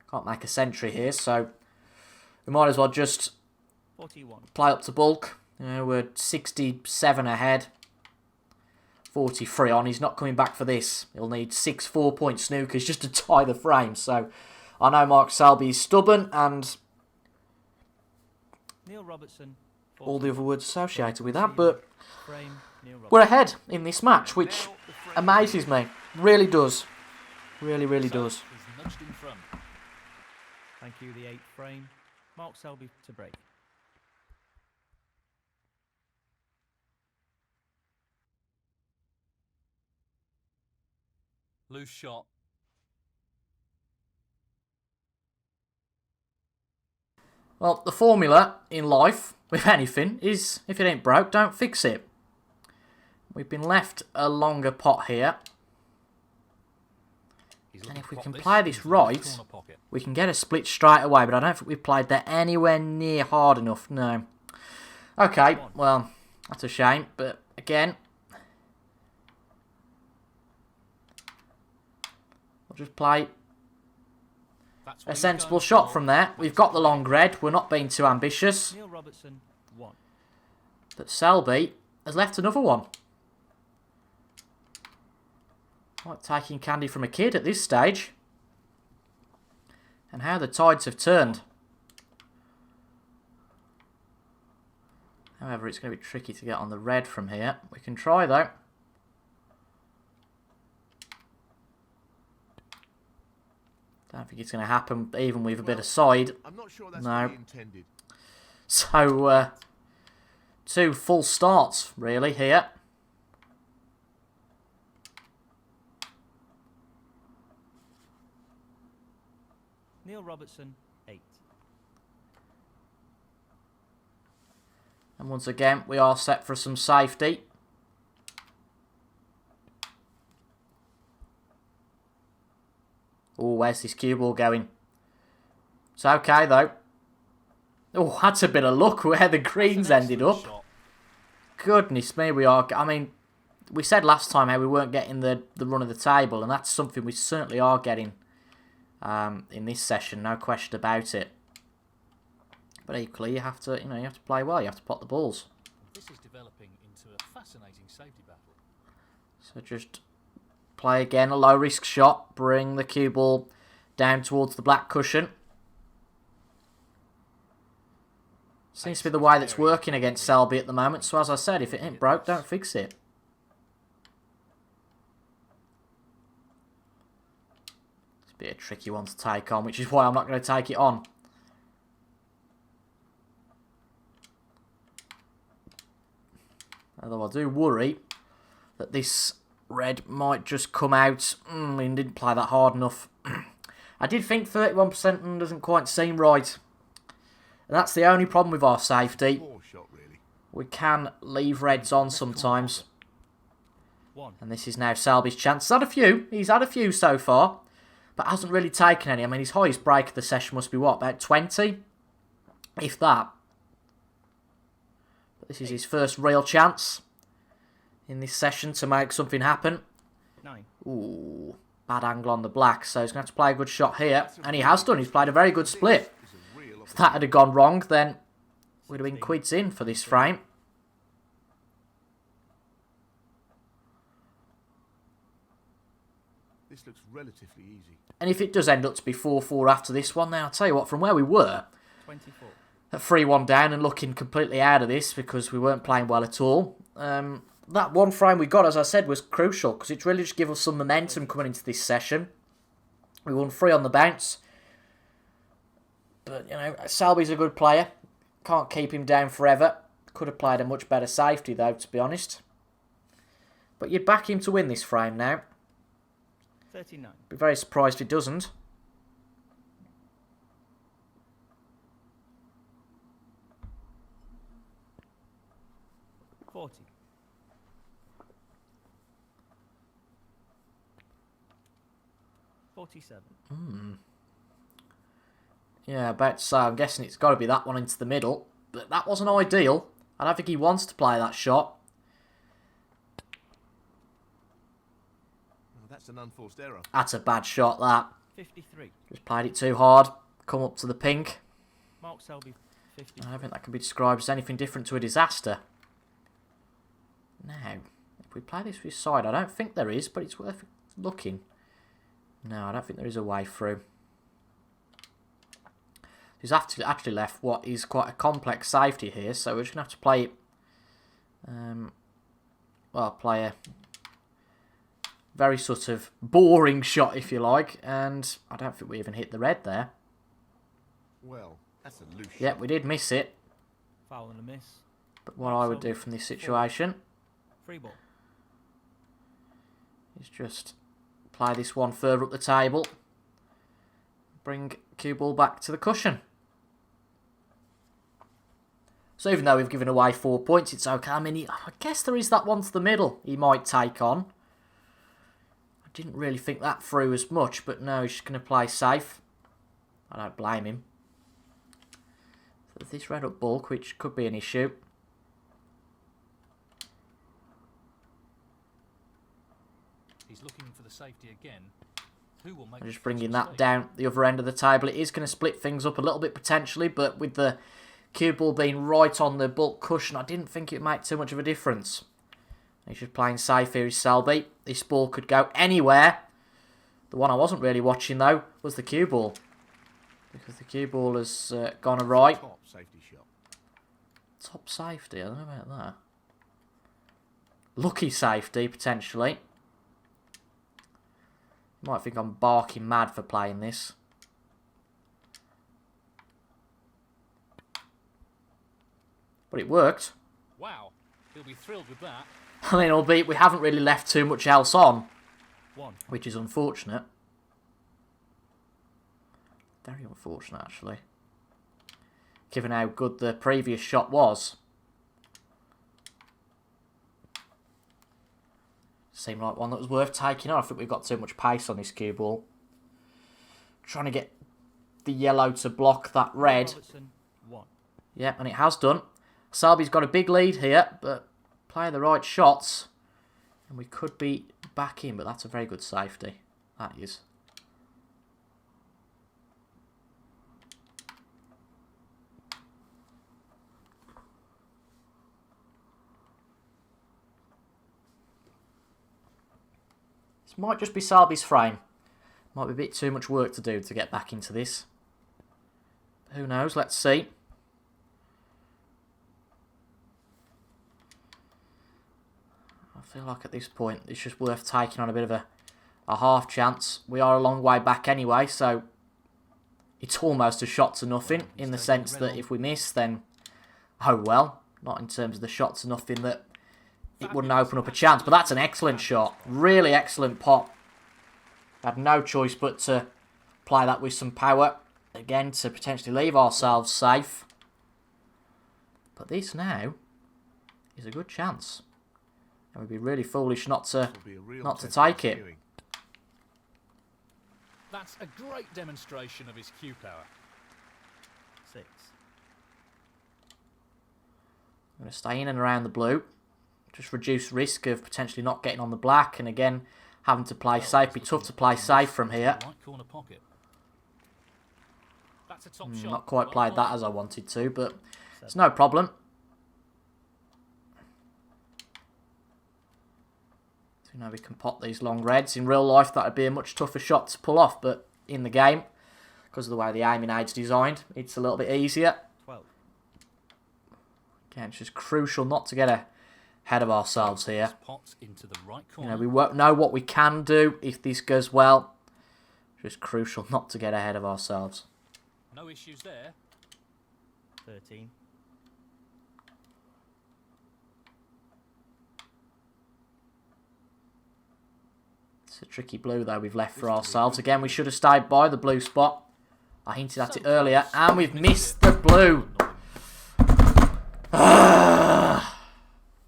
Can't make a century here, so we might as well just 41. play up to bulk. We're 67 ahead. 43 on. He's not coming back for this. He'll need 6 4-point snookers just to tie the frame. So I know Mark Selby is stubborn, and Neil Robertson. all the other words associated with that, but Frame. Neil Robertson. we're ahead in this match, which amazes me. Really does. Really, really does. He's nudged in front. Thank you, the 8th frame. Mark Selby to break. Loose shot. Well, the formula in life, with anything, is if it ain't broke, don't fix it. We've been left a longer pot here. He's And looking if we to can pop play this this into the left right, corner pocket. we can get a split straight away, but I don't think we've played that anywhere near hard enough, no. Okay, well, that's a shame, but again, we'll just play That's a where you're sensible going shot for. from there. We've got the long red, we're not being too ambitious, Neil Robertson. 1. but Selby has left another one. Like taking candy from a kid at this stage. And how the tides have turned. However, it's going to be tricky to get on the red from here. We can try though. Don't think it's going to happen even with a bit of side. I'm not sure that's No. what he intended. So, 2 full starts really here. Neil Robertson. 8. And once again, we are set for some safety. Oh, where's this cue ball going? It's okay, though. Oh, that's a bit of luck where the greens That's an ended excellent up. shot. Goodness me, we are... I mean, we said last time how we weren't getting the run of the table, and that's something we certainly are getting in this session, no question about it. But equally, you have to play well. You have to pot the balls. This is developing into a fascinating safety battle. So just play again, a low risk shot. Bring the cue ball down towards the black cushion. Seems to be the way that's working against Selby at the moment. So as I said, if it ain't broke, don't fix it. It's a bit of a tricky one to take on, which is why I'm not going to take it on. Although I do worry that this red might just come out. He didn't play that hard enough. I did think 31% doesn't quite seem right. And that's the only problem with our safety. Poor shot, really. We can leave reds on sometimes. And this is now Selby's chance. He's had a few so far. But hasn't really taken any. I mean, his highest break of the session must be what? About 20? If that. But this is his first real chance in this session to make something happen. 9. Ooh, bad angle on the black. So he's going to have to play a good shot here. And he has done. He's played a very good split. If that had gone wrong, then we'd have been quids in for this frame. This looks relatively easy. And if it does end up to be 4-4 after this one, then I'll tell you what, from where we were, 24. at 3-1 down and looking completely out of this because we weren't playing well at all, that one frame we got, as I said, was crucial because it's really just given us some momentum coming into this session. We won 3 on the bounce. But, Selby's a good player. Can't keep him down forever. Could have played a much better safety, though, to be honest. But you'd back him to win this frame now. 39. Be very surprised if he doesn't. $40. 47. Yeah, about to say, I'm guessing it's got to be that one into the middle. But that wasn't ideal. I don't think he wants to play that shot. Oh, that's an unforced error. That's a bad shot, that. 53. Just played it too hard. Come up to the pink. Mark Selby, 50. I don't think that can be described as anything different to a disaster. Now, if we play this with side, I don't think there is, but it's worth looking. No, I don't think there is a way through. He's actually left what is quite a complex safety here, so we're just going to have to play it. Play a very sort of boring shot, if you like, and I don't think we even hit the red there. Well, that's a loose Yeah, shot. we did miss it. Foul and a miss. But what I would do from this situation Free ball. is just play this one further up the table. Bring cue ball back to the cushion. So even though we've given away 4 points, it's okay. I mean, I guess there is that one to the middle he might take on. I didn't really think that through as much, but no, he's just going to play safe. I don't blame him. So this red up bulk, which could be an issue. He's looking for the safety again. Who will make I'm just the bringing first that mistake? down the other end of the table. It is going to split things up a little bit potentially, but with the cue ball being right on the bulk cushion, I didn't think it would make too much of a difference. He's just playing safe here, is Selby. This ball could go anywhere. The one I wasn't really watching, though, was the cue ball. Because the cue ball has gone awry. Top safety shot. Top safety, I don't know about that. Lucky safety, potentially. You might think I'm barking mad for playing this. But it worked. Wow, he'll be thrilled with that. I mean, albeit we haven't really left too much else on, 1. which is unfortunate. Very unfortunate, actually. Given how good the previous shot was. Seemed like one that was worth taking on. I think we've got too much pace on this cue ball. Trying to get the yellow to block that red. Robertson, 1. Yeah, and it has done. Selby's got a big lead here, but play the right shots, and we could be back in, but that's a very good safety. That is. This might just be Selby's frame. Might be a bit too much work to do to get back into this. Who knows? Let's see. I feel like at this point it's just worth taking on a bit of a half chance. We are a long way back anyway, so it's almost a shot to nothing in the sense that if we miss, then oh well. Not in terms of the shot to nothing that it wouldn't open up a chance. But that's an excellent shot. Really excellent pot. Had no choice but to play that with some power. Again, to potentially leave ourselves safe. But this now is a good chance. It would be really foolish not to take it. That's a great demonstration of his cue power. 6. I'm going to stay in and around the blue. Just reduce risk of potentially not getting on the black. And again, having to play safe. Be tough to play safe from here. Not quite played that as I wanted to, but it's no problem. So now we can pot these long reds. In real life, that would be a much tougher shot to pull off, but in the game, because of the way the aiming aid's designed, it's a little bit easier. 12. Again, it's just crucial not to get ahead of ourselves here. Into the right You know, we won't know what we can do if this goes well. Just crucial not to get ahead of ourselves. No issues there. 13. It's a tricky blue, though, we've left for ourselves. Again, we should have stayed by the blue spot. I hinted at it earlier, and we've missed the blue.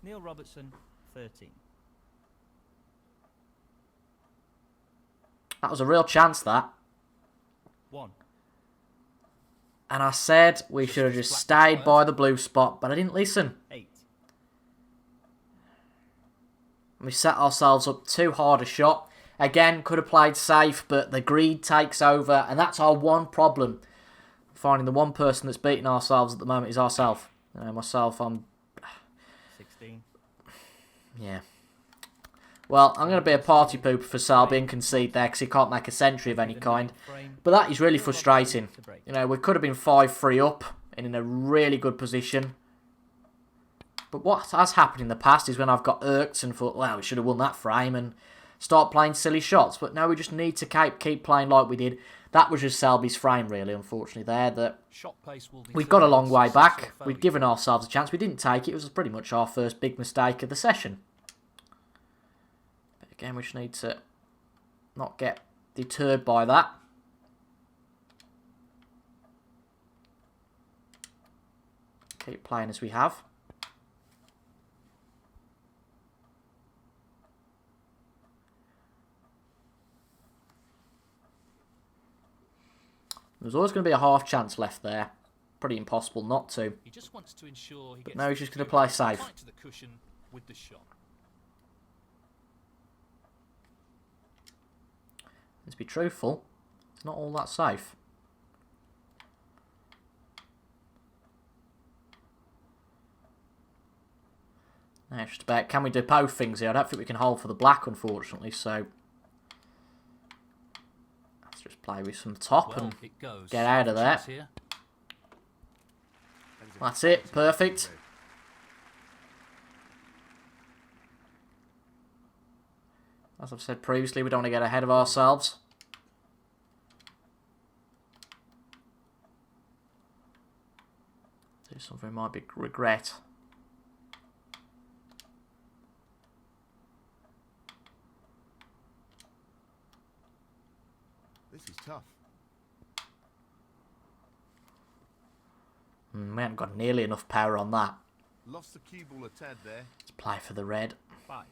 Neil Robertson, 13. That was a real chance, that. 1. And I said we should have just stayed by the blue spot, but I didn't listen. 8. We set ourselves up too hard a shot. Again, could have played safe, but the greed takes over, and that's our one problem. Finding the one person that's beating ourselves at the moment is ourselves. Myself, I'm... 16. Yeah. Well, I'm going to be a party pooper for Selby and concede there because he can't make a century of any kind. But that is really frustrating. You know, we could have been 5-3 up and in a really good position. But what has happened in the past is when I've got irked and thought, well, we should have won that frame and start playing silly shots. But now we just need to keep playing like we did. That was just Selby's frame, really, unfortunately, there. That we've got a long way back. We'd given ourselves a chance. We didn't take it. It was pretty much our first big mistake of the session. But again, we just need to not get deterred by that. Keep playing as we have. There's always going to be a half chance left there. Pretty impossible not to. He just wants to ensure he gets now he's just going to play safe. To the cushion with the shot. Let's be truthful. It's not all that safe. Now it's just about, can we do both things here? I don't think we can hold for the black, unfortunately, so... Just play with some top and get out of there. That's it. Perfect. As I've said previously, we don't want to get ahead of ourselves. Do something we might be regret. This is tough. We haven't got nearly enough power on that. Lost the cue ball a tad there. Let's play for the red. 5.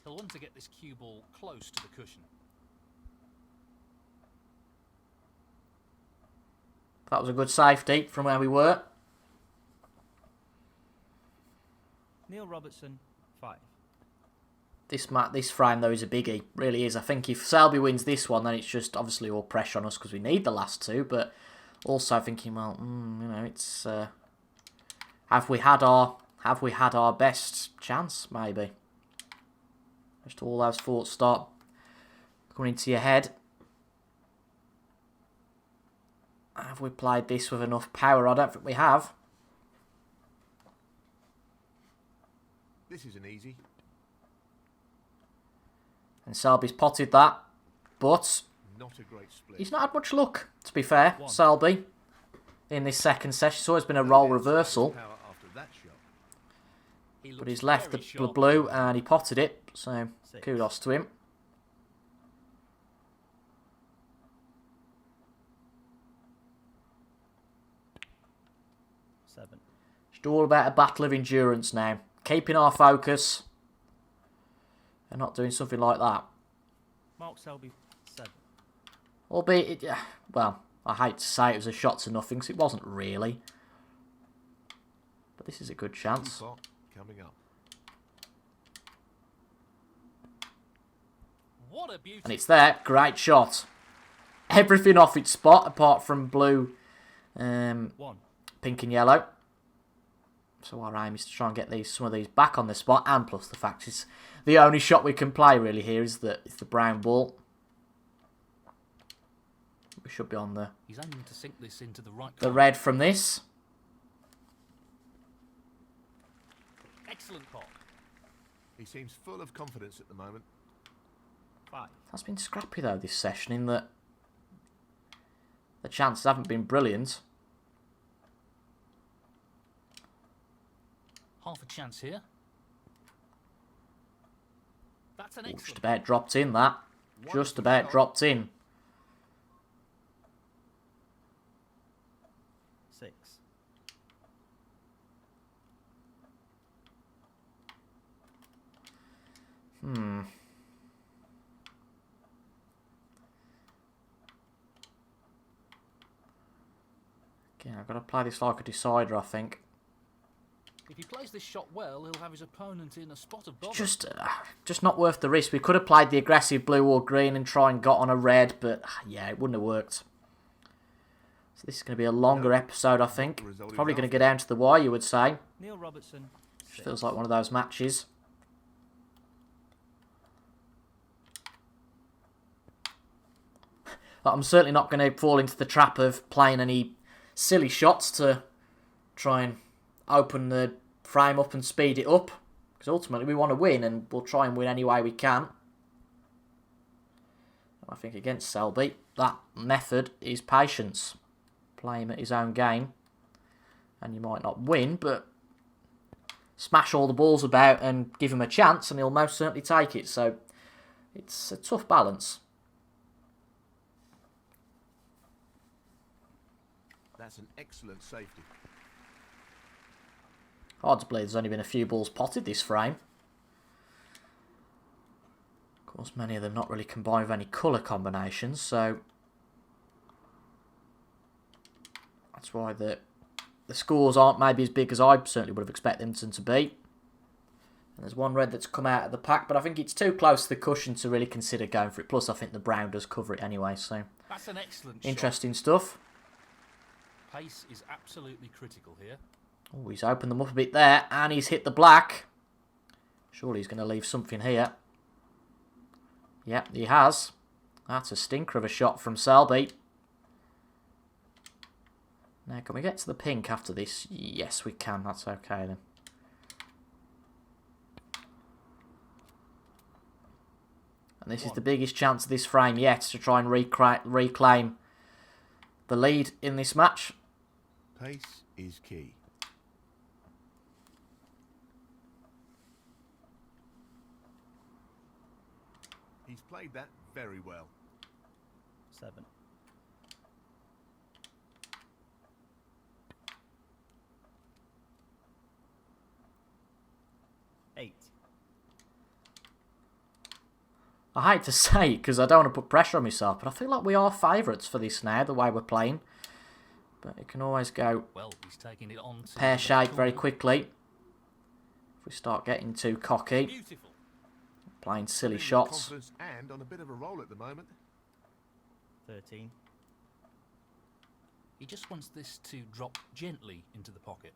He'll want to get this cue ball close to the cushion. That was a good safety from where we were. Neil Robertson, 5. This frame, though, is a biggie. Really is. I think if Selby wins this one, then it's just obviously all pressure on us because we need the last two. But also thinking, well, you know, it's... have we had our have we had our best chance, maybe? Just all those thoughts start coming into your head. Have we played this with enough power? I don't think we have. This isn't easy. And Selby's potted that, but Not a great split. he's not had much luck, to be fair, Selby, in this second session. It's always been a role reversal. Power after that shot. But he's left the blue and he potted it, so kudos to him. Seven. It's all about a battle of endurance now. Keeping our focus and not doing something like that. Mark Selby, 7. Albeit, well, I hate to say it was a shot to nothing, because it wasn't really. But this is a good chance. Two pot coming up. What a beauty. And it's there. Great shot. Everything off its spot, apart from blue, 1. pink and yellow. So our aim is to try and get some of these back on the spot, and plus the fact it's the only shot we can play really here is the brown ball. We should be on He's aiming to sink this into the right the corner. red from this. Excellent pot. He seems full of confidence at the moment. 5. That's been scrappy though this session, in that the chances haven't been brilliant. Half a chance here. That's an Just excellent. about dropped in that. Just about dropped in. 6. Again, I've got to play this like a decider, I think. If he plays this shot well, he'll have his opponent in a spot of bother. Just not worth the risk. We could have played the aggressive blue or green and try and got on a red, but yeah, it wouldn't have worked. So this is going to be a longer episode, I think. Probably going to go down to the wire, you would say. Neil Robertson, 6. Feels like one of those matches. But I'm certainly not going to fall into the trap of playing any silly shots to try and open the frame up and speed it up, because ultimately we want to win, and we'll try and win any way we can. I think against Selby, that method is patience. Play him at his own game, and you might not win, but smash all the balls about and give him a chance, and he'll most certainly take it. So it's a tough balance. That's an excellent safety. Hard to believe there's only been a few balls potted this frame. Of course, many of them not really combined with any colour combinations, so that's why the scores aren't maybe as big as I certainly would have expected them to be. And there's one red that's come out of the pack, but I think it's too close to the cushion to really consider going for it. Plus, I think the brown does cover it anyway, so That's an excellent interesting stuff. shot. Pace is absolutely critical here. Oh, he's opened them up a bit there, and he's hit the black. Surely he's going to leave something here. Yep, he has. That's a stinker of a shot from Selby. Now, can we get to the pink after this? Yes, we can. That's okay then. And this is the biggest chance of this frame yet to try and reclaim the lead in this match. Pace is key. He's played that very well. 7. 8. I hate to say it because I don't want to put pressure on myself, but I feel like we are favourites for this now, the way we're playing. But it can always go Well, he's taking it on to pear-shaped very corner. quickly if we start getting too cocky, Beautiful. playing silly With shots. confidence and on a bit of a roll at the moment. 13. He just wants this to drop gently into the pocket.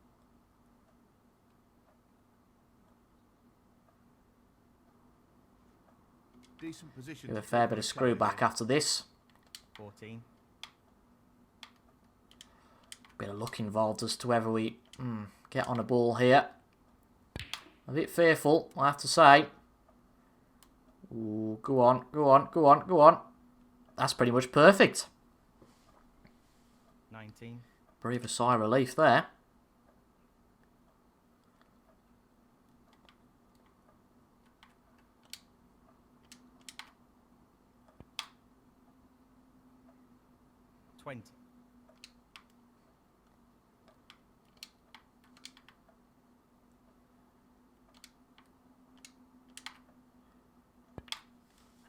Decent position. Give a fair bit of screw back after this. 14. Bit of luck involved as to whether we get on a ball here. A bit fearful, I have to say. Ooh, go on, go on, go on, go on. That's pretty much perfect. 19. Breathe a sigh of relief there.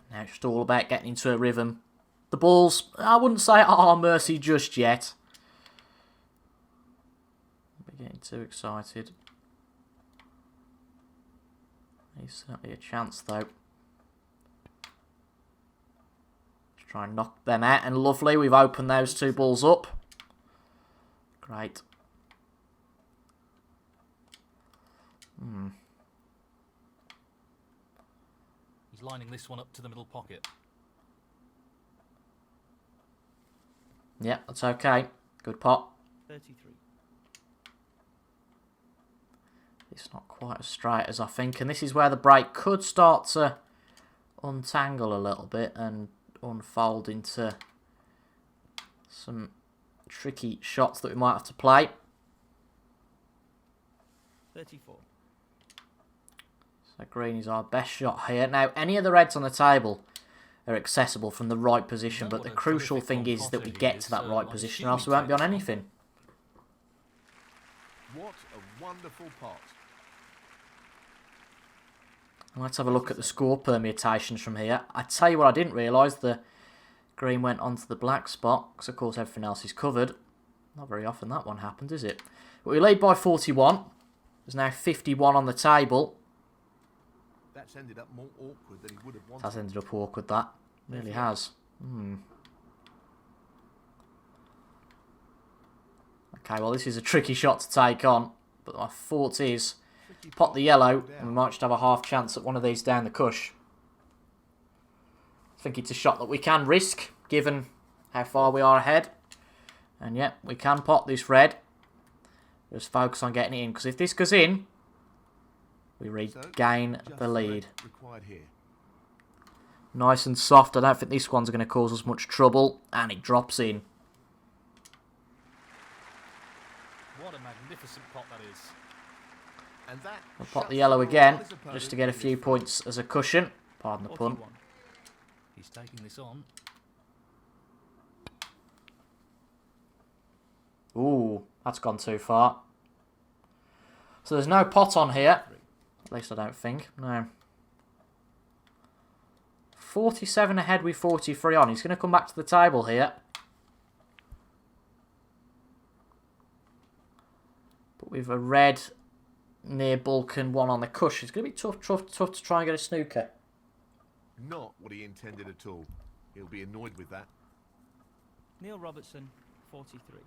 Now it's just all about getting into a rhythm. The balls, I wouldn't say mercy just yet. We're getting too excited. There's certainly a chance though. Let's try and knock them out, and lovely, we've opened those two balls up. Great. He's lining this one up to the middle pocket. Yeah, that's okay. Good pot. 33. It's not quite as straight as I think, and this is where the break could start to untangle a little bit and unfold into some tricky shots that we might have to play. 34. So green is our best shot here. Now, any of the reds on the table are accessible from the right position, but the crucial thing is that we get to that right position, or else we won't be on anything. What a wonderful pot. Let's have a look at the score permutations from here. I tell you what, I didn't realise the green went onto the black spot, because of course everything else is covered. Not very often that one happens, is it? But we lead by 41. There's now 51 on the table. That's ended up more awkward than he would have wanted. That's ended up awkward, that. Really has. Okay, well this is a tricky shot to take on, but my thought is pot the yellow and we might just have a half chance at one of these down the cush. I think it's a shot that we can risk, given how far we are ahead. And yeah, we can pot this red. Just focus on getting it in, because if this goes in, we regain the lead. Nice and soft. I don't think this one's going to cause us much trouble. And it drops in. What a magnificent pot that is. And that We'll pot the yellow again, just to get a few points as a cushion. Pardon the pun. 41. He's taking this on. Ooh, that's gone too far. So there's no pot on here. At least I don't think. No. 47 ahead with 43 on. He's going to come back to the table here. But with a red near bulk and one on the cush, it's going to be tough to try and get a snooker. Not what he intended at all. He'll be annoyed with that. Neil Robertson, 43.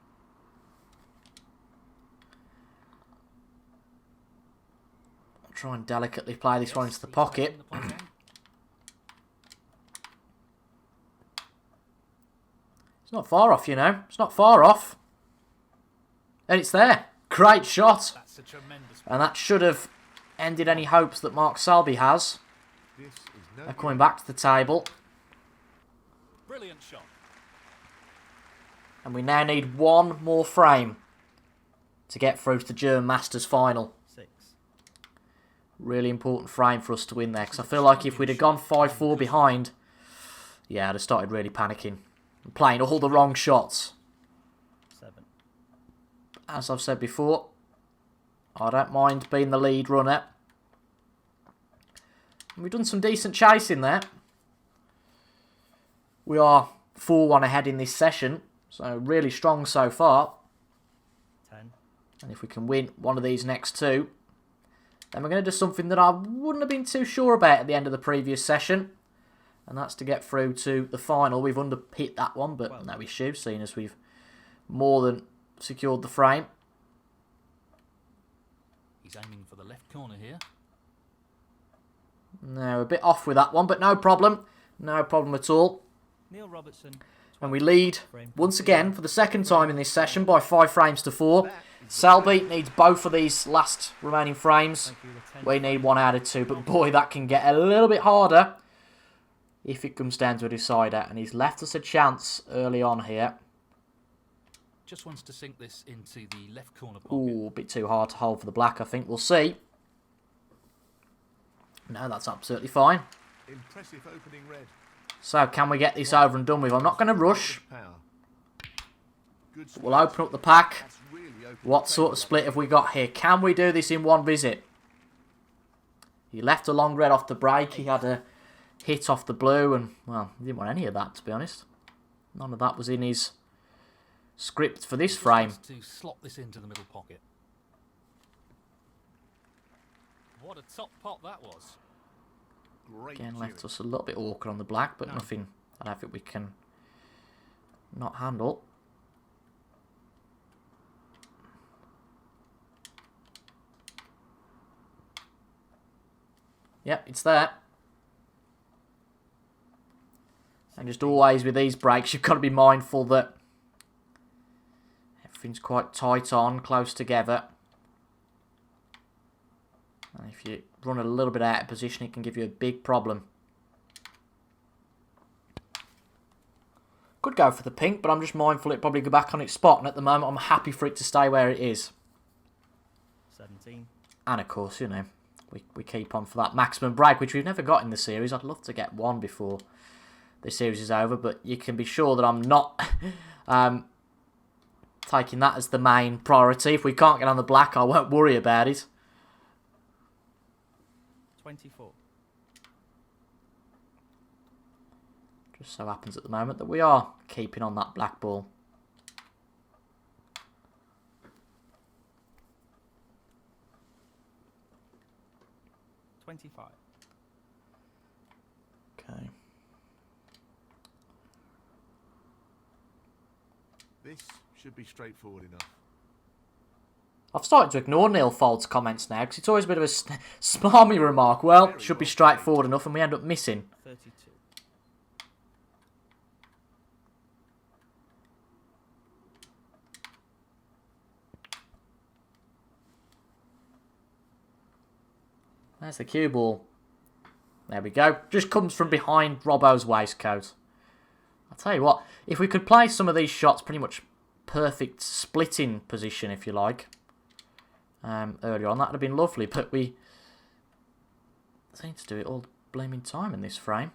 I'll try and delicately play this one into the pocket. It's not far off, you know. It's not far off. And it's there. Great shot. That's a tremendous. And that should have ended any hopes that Mark Selby has. This is no They're coming back to the table. Brilliant shot. And we now need one more frame to get through to the German Masters final. 6. Really important frame for us to win there. Because I feel like if we'd have gone 5-4 behind, yeah, I'd have started really panicking. And playing all the wrong shots. 7. As I've said before, I don't mind being the lead runner. And we've done some decent chasing there. We are 4-1 ahead in this session. So really strong so far. 10. And if we can win one of these next two, then we're going to do something that I wouldn't have been too sure about at the end of the previous session. And that's to get through to the final. We've underhit that one, but no issue, seeing as we've more than secured the frame. He's aiming for the left corner here. No, a bit off with that one, but no problem. No problem at all. Neil Robertson. And we lead, once again, for the second time in this session by 5 frames to 4. Selby needs both of these last remaining frames. We need 1 out of 2, but boy, that can get a little bit harder if it comes down to a decider. And he's left us a chance early on here. Just wants to sink this into the left corner pocket. Ooh, a bit too hard to hold for the black, I think. We'll see. No, that's absolutely fine. Impressive opening red. So, can we get this over and done with? I'm not going to rush. We'll open up the pack. What sort of split have we got here? Can we do this in one visit? He left a long red off the break. He had a hit off the blue. And, well, he didn't want any of that, to be honest. None of that was in his script for this frame. To slot this into the middle pocket. What a top pot that was. Again, left us a little bit awkward on the black, but nothing I don't think we can not handle. Yep, it's there. And just always with these breaks, you've got to be mindful that everything's quite tight on, close together. And if you run a little bit out of position, it can give you a big problem. Could go for the pink, but I'm just mindful it'll probably go back on its spot. And at the moment, I'm happy for it to stay where it is. 17. And of course, you know, we keep on for that maximum break, which we've never got in the series. I'd love to get one before the series is over, but you can be sure that I'm not taking that as the main priority. If we can't get on the black, I won't worry about it. 24. Just so happens at the moment that we are keeping on that black ball. $25. Okay. This should be straightforward enough. I've started to ignore Neil Fold's comments now, because it's always a bit of a smarmy remark. Well, should be straightforward enough, and we end up missing. 32. There's the cue ball. There we go. Just comes from behind Robbo's waistcoat. I'll tell you what, if we could play some of these shots pretty much perfect splitting position, if you like, earlier on, that would have been lovely, but we seem to do it all the blaming time in this frame.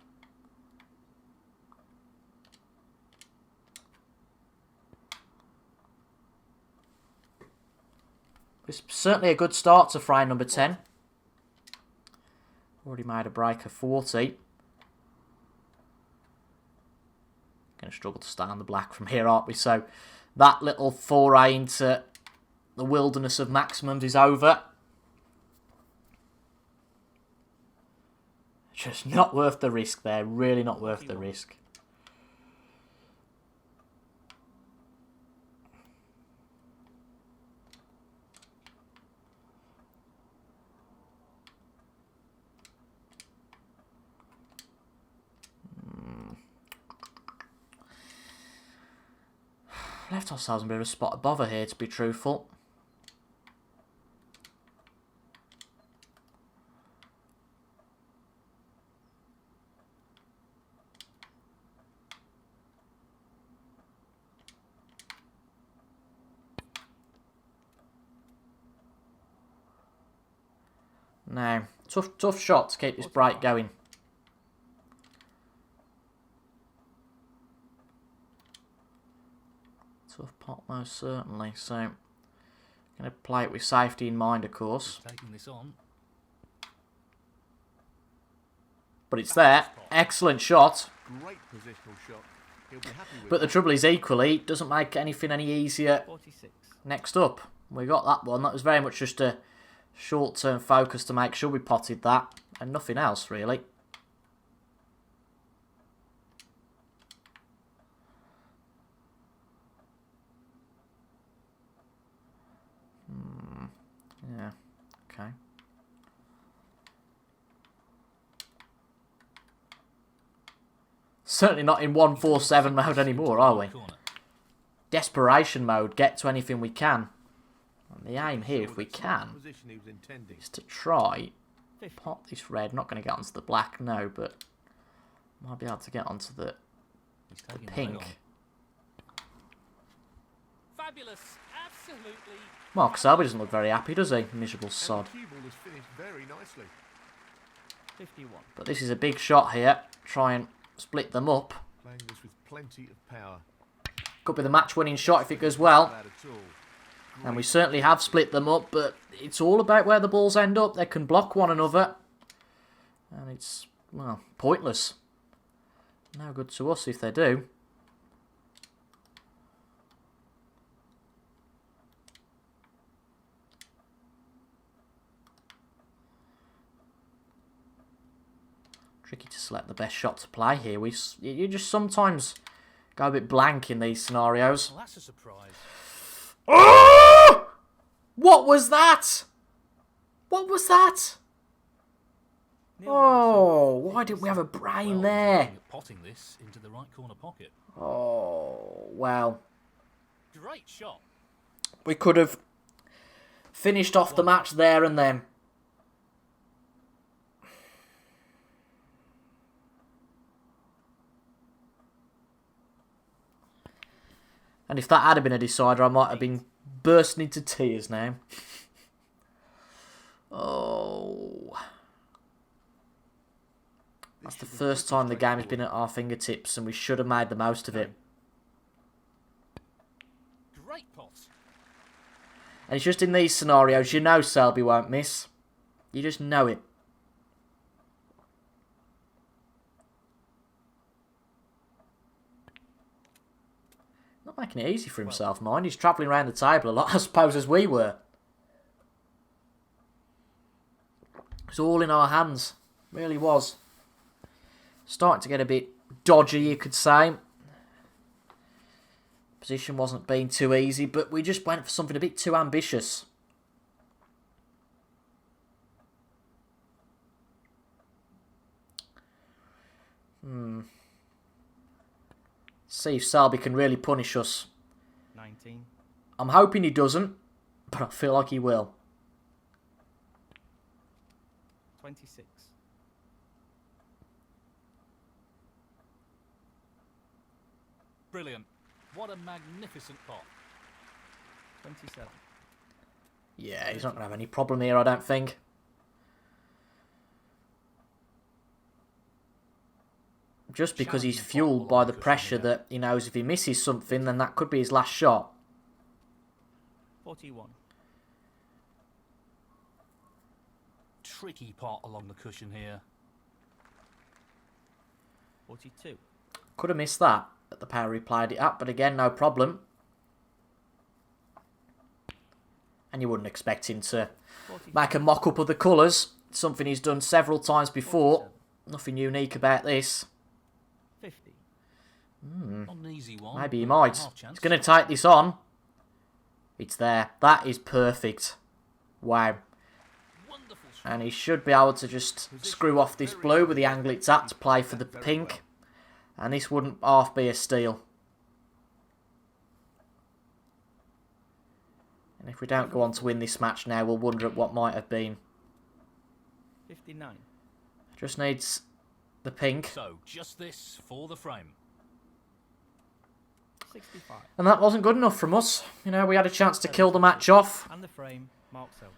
It's certainly a good start to frame number 10. Already made a break of 40. Going to struggle to stay on the black from here, aren't we? So that little foray into the wilderness of maximums is over. Just not worth the risk there. Really not worth the risk. Left ourselves in a bit of a spot of bother here, to be truthful. Now, tough shot to keep this break going. Tough pot, most certainly. So, going to play it with safety in mind, of course. Taking this on. But it's there. Excellent shot. Great positional shot. He'll be happy with But the trouble is, equally, it doesn't make anything any easier 46. next up. We got that one. That was very much just a short-term focus to make sure we potted that. And nothing else, really. Yeah, okay. Certainly not in 147 mode anymore, are we? Desperation mode, get to anything we can. And the aim here, if we can, is to try pop this red. Not going to get onto the black, no, but might be able to get onto the pink. Fabulous, absolutely. Mark Selby doesn't look very happy, does he? Miserable sod. Very nicely. 51. But this is a big shot here. Try and split them up. Playing this with plenty of power. Could be the match-winning shot if it goes well. Bad at all. And we certainly have split them up, but it's all about where the balls end up. They can block one another. And it's, well, pointless. No good to us if they do. Tricky to select the best shot to play here. You just sometimes go a bit blank in these scenarios. Well, that's a surprise. Oh! What was that? What was that? Oh, why didn't we have a brain there? Potting this into the right corner pocket. Oh, well. Great shot. We could have finished off the match there and then. And if that had been a decider, I might have been bursting into tears now. Oh. That's the first time the game has been at our fingertips, and we should have made the most of it. Great pot. And it's just in these scenarios, you know Selby won't miss. You just know it. Not making it easy for himself, mind. He's travelling around the table a lot, I suppose, as we were. It's all in our hands. Really was. Starting to get a bit dodgy, you could say. Position wasn't being too easy, but we just went for something a bit too ambitious. See if Selby can really punish us. 19. I'm hoping he doesn't, but I feel like he will. 26. Brilliant. What a magnificent pot. 27. Yeah, he's not going to have any problem here, I don't think. Just because he's fueled by the pressure that he knows if he misses something, then that could be his last shot. 41. Tricky pot along the cushion here. 42. Could have missed that at the power he played it at, but again, no problem. And you wouldn't expect him to 45. make a mock-up of the colours. Something he's done several times before. 47. Nothing unique about this. 50. Not an easy one. Maybe he might. Half chance. He's going to take this on. It's there. That is perfect. Wow. Wonderful shot. And he should be able to just screw off this blue with the angle it's at to play for the pink. And this wouldn't half be a steal. And if we don't go on to win this match now, we'll wonder at what might have been. 59. Just needs the pink. So, just this for the frame. 65. And that wasn't good enough from us. You know, we had a chance to kill the match off. And the frame, Mark Selby.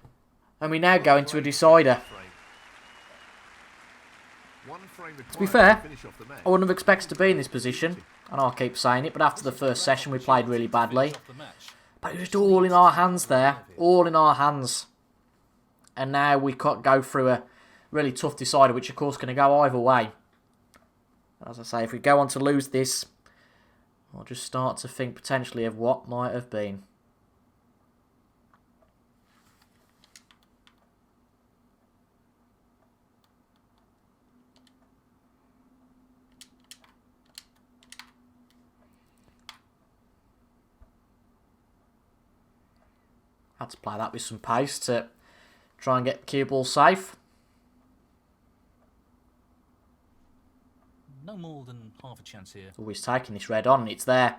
And we now go into a decider. To be fair, I wouldn't have expected to be in this position. And I'll keep saying it, but after the first session we played really badly. But it was just all in our hands there. All in our hands. And now we could go through a really tough decider, which of course is going to go either way. As I say, if we go on to lose this, I'll just start to think potentially of what might have been. Had to play that with some pace to try and get the cue ball safe. No more than half a chance here. Always taking this red on, and it's there.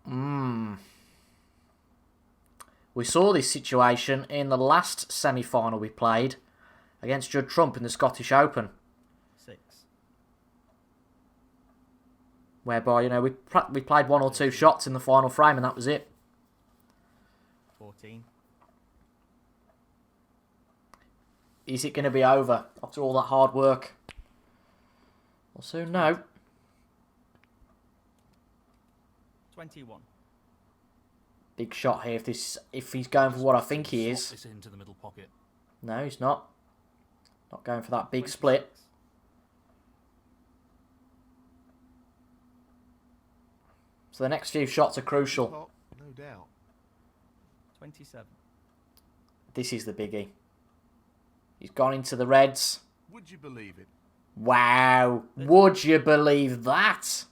1. We saw this situation in the last semi-final we played against Judd Trump in the Scottish Open, 6. whereby, you know, we played 1 or 2 shots in the final frame and that was it. 14. Is it going to be over after all that hard work? We'll soon know. 21. Big shot here if he's going for what I think he is. Swap this into the middle pocket. No, he's not. Not going for that big split. 26. So the next few shots are crucial. Pot, no doubt. 27. This is the biggie. He's gone into the reds. Would you believe it? Wow. Would you believe that?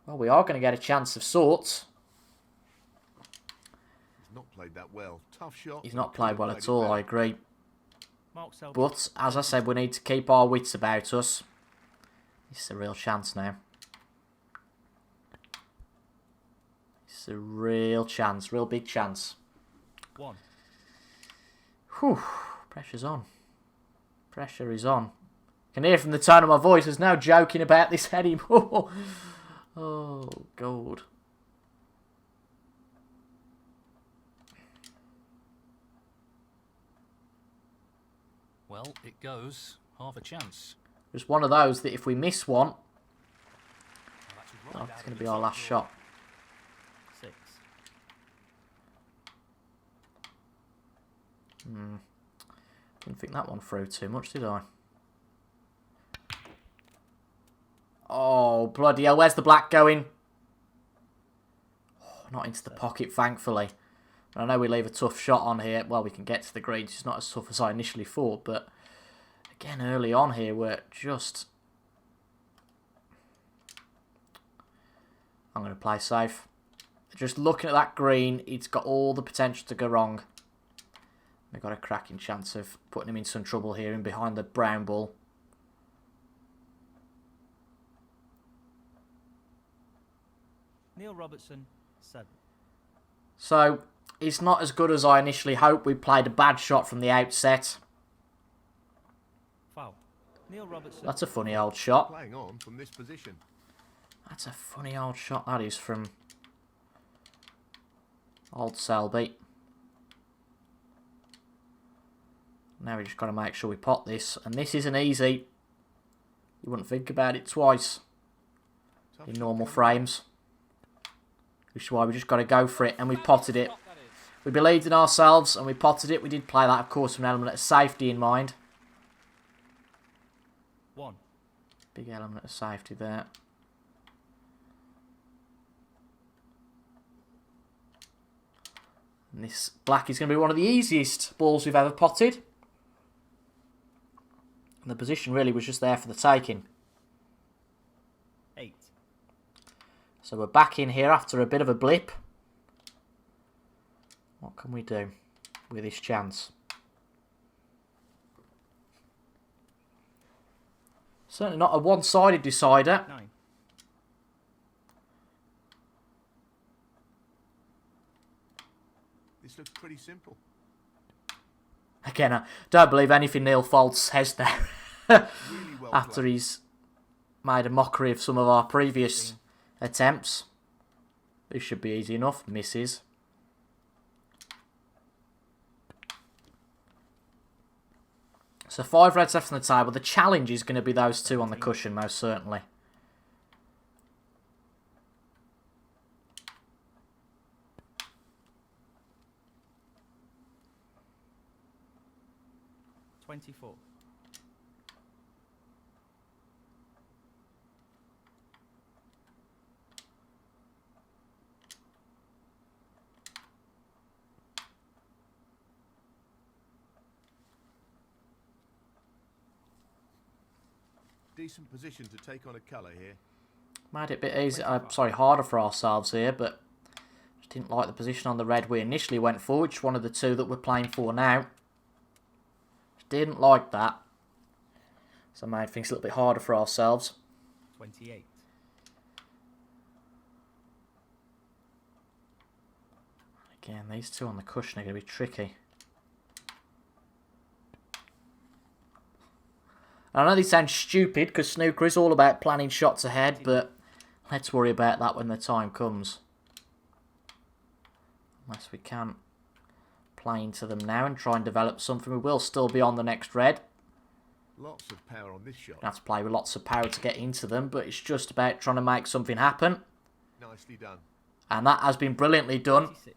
Well, we are going to get a chance of sorts. He's not played that well. Tough shot. He's not played well at all, I agree. Mark Selby. But, as I said, we need to keep our wits about us. This is a real chance now. This is a real chance, real big chance. 1. Whew, pressure's on. Pressure is on. Can hear from the tone of my voice, there's no joking about this anymore. Oh, God. Well, it goes. Half a chance. Just one of those that if we miss one, Well, that's right it's out going of to be the our top last drawer. shot. 6. Didn't think that one through too much, did I? Oh, bloody hell. Where's the black going? Oh, not into the pocket, thankfully. I know we leave a tough shot on here. Well, we can get to the greens. It's not as tough as I initially thought, but again, early on here, we're just... I'm going to play safe. Just looking at that green, it's got all the potential to go wrong. We've got a cracking chance of putting him in some trouble here in behind the brown ball. Neil Robertson. 7. So, it's not as good as I initially hoped. We played a bad shot from the outset. Foul. Neil Robertson. That's a funny old shot. Playing on from this position. That's a funny old shot, that is, from old Selby. Now we just got to make sure we pot this. And this isn't easy. You wouldn't think about it twice Tough in shot normal coming. frames. Which is why we just got to go for it. And we potted it. We believed in ourselves and we potted it. We did play that, of course, with an element of safety in mind. 1. Big element of safety there. And this black is going to be one of the easiest balls we've ever potted. And the position really was just there for the taking. 8. So we're back in here after a bit of a blip. What can we do with this chance? Certainly not a one-sided decider. 9. This looks pretty simple. Again, I don't believe anything Neil Fold says there. Really well After played. he's made a mockery of some of our previous attempts. This should be easy enough. Misses. So 5 reds left on the table. The challenge is going to be those 2 on the cushion, most certainly. .24. Decent position to take on a colour here. Made it a bit easy, harder for ourselves here, but just didn't like the position on the red we initially went for, which is one of the 2 that we're playing for now. Just didn't like that. So made things a little bit harder for ourselves. 28. Again, these two on the cushion are going to be tricky. I know this sounds stupid because snooker is all about planning shots ahead, but let's worry about that when the time comes. Unless we can play into them now and try and develop something. We will still be on the next red. Lots of power on this shot. Have to play with lots of power to get into them, but it's just about trying to make something happen. Nicely done. And that has been brilliantly done. 36.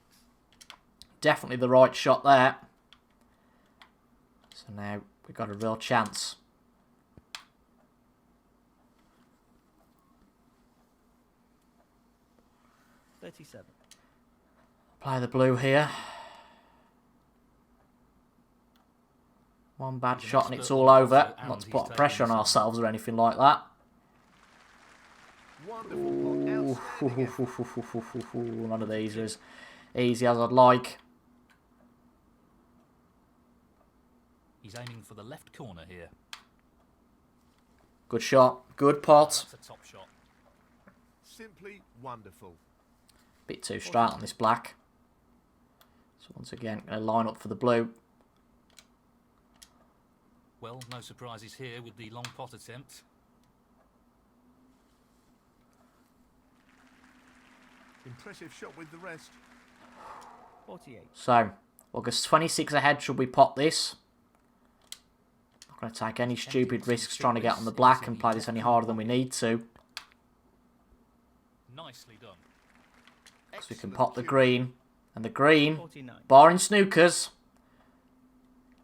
Definitely the right shot there. So now we've got a real chance. 37. Play the blue here. One bad shot and it's all over. Not to put pressure on ourselves or anything like that. Wonderful pot. None of these are as easy as I'd like. He's aiming for the left corner here. Good shot. Good pot. That's a top shot. Simply wonderful. Bit too straight on this black. So once again, going to line up for the blue. Well, no surprises here with the long pot attempt. Impressive shot with the rest. 48. So, August 26 ahead should we pot this. Not going to take any stupid risks trying to get on the black and play this any harder than we need to. Nicely done. Because we can pot the green. And the green, 49. barring snookers,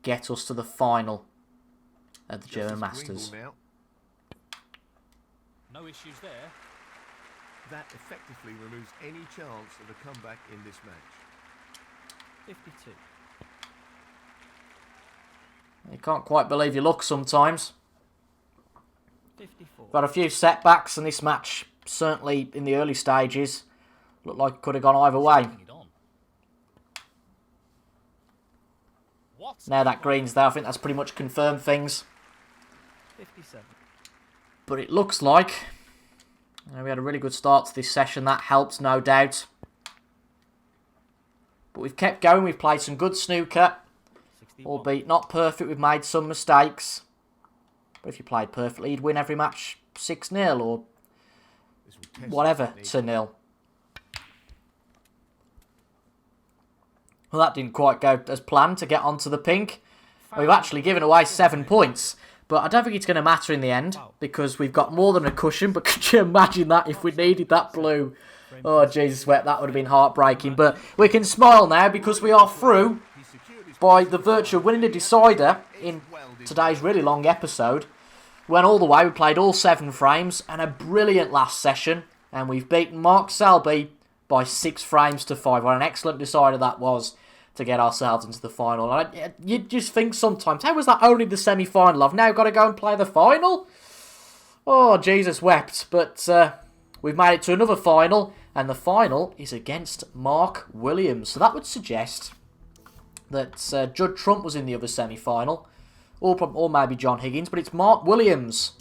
get us to the final at the German Masters. Now. No issues there. That effectively removes any chance of a comeback in this match. 52. You can't quite believe your luck sometimes. 54. Got a few setbacks in this match, certainly in the early stages. Looked like it could have gone either way. Taking it on. What's Now that green's there, I think that's pretty much confirmed things. 57. But it looks like we had a really good start to this session. That helped, no doubt. But we've kept going. We've played some good snooker. 61. Albeit not perfect. We've made some mistakes. But if you played perfectly, you'd win every match 6-0 or This will test whatever technique. to 0. Well, that didn't quite go as planned to get onto the pink. We've actually given away 7 points. But I don't think it's going to matter in the end because we've got more than a cushion. But could you imagine that if we needed that blue? Oh, Jesus, that would have been heartbreaking. But we can smile now because we are through He secured his by the virtue of winning the decider in today's really long episode. Went all the way. We played all 7 frames and a brilliant last session. And we've beaten Mark Selby by 6 frames to 5. What an excellent decider that was to get ourselves into the final. And you just think sometimes, how was that only the semi-final? I've now got to go and play the final? Oh, Jesus wept. But we've made it to another final. And the final is against Mark Williams. So that would suggest that Judd Trump was in the other semi-final. Or maybe John Higgins. But it's Mark Williams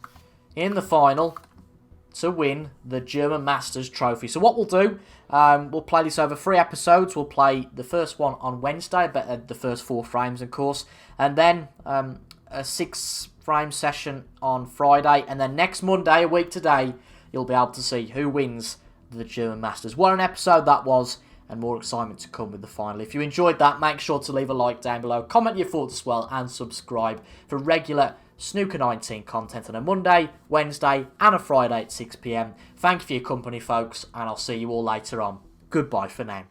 in the final to win the German Masters trophy. So what we'll do, we'll play this over 3 episodes. We'll play the first one on Wednesday, but the first 4 frames, of course. And then a 6-frame session on Friday. And then next Monday, a week today, you'll be able to see who wins the German Masters. What an episode that was, and more excitement to come with the final. If you enjoyed that, make sure to leave a like down below, comment your thoughts as well, and subscribe for regular Snooker 19 content on a Monday, Wednesday, and a Friday at 6 PM. Thank you for your company, folks, and I'll see you all later on. Goodbye for now.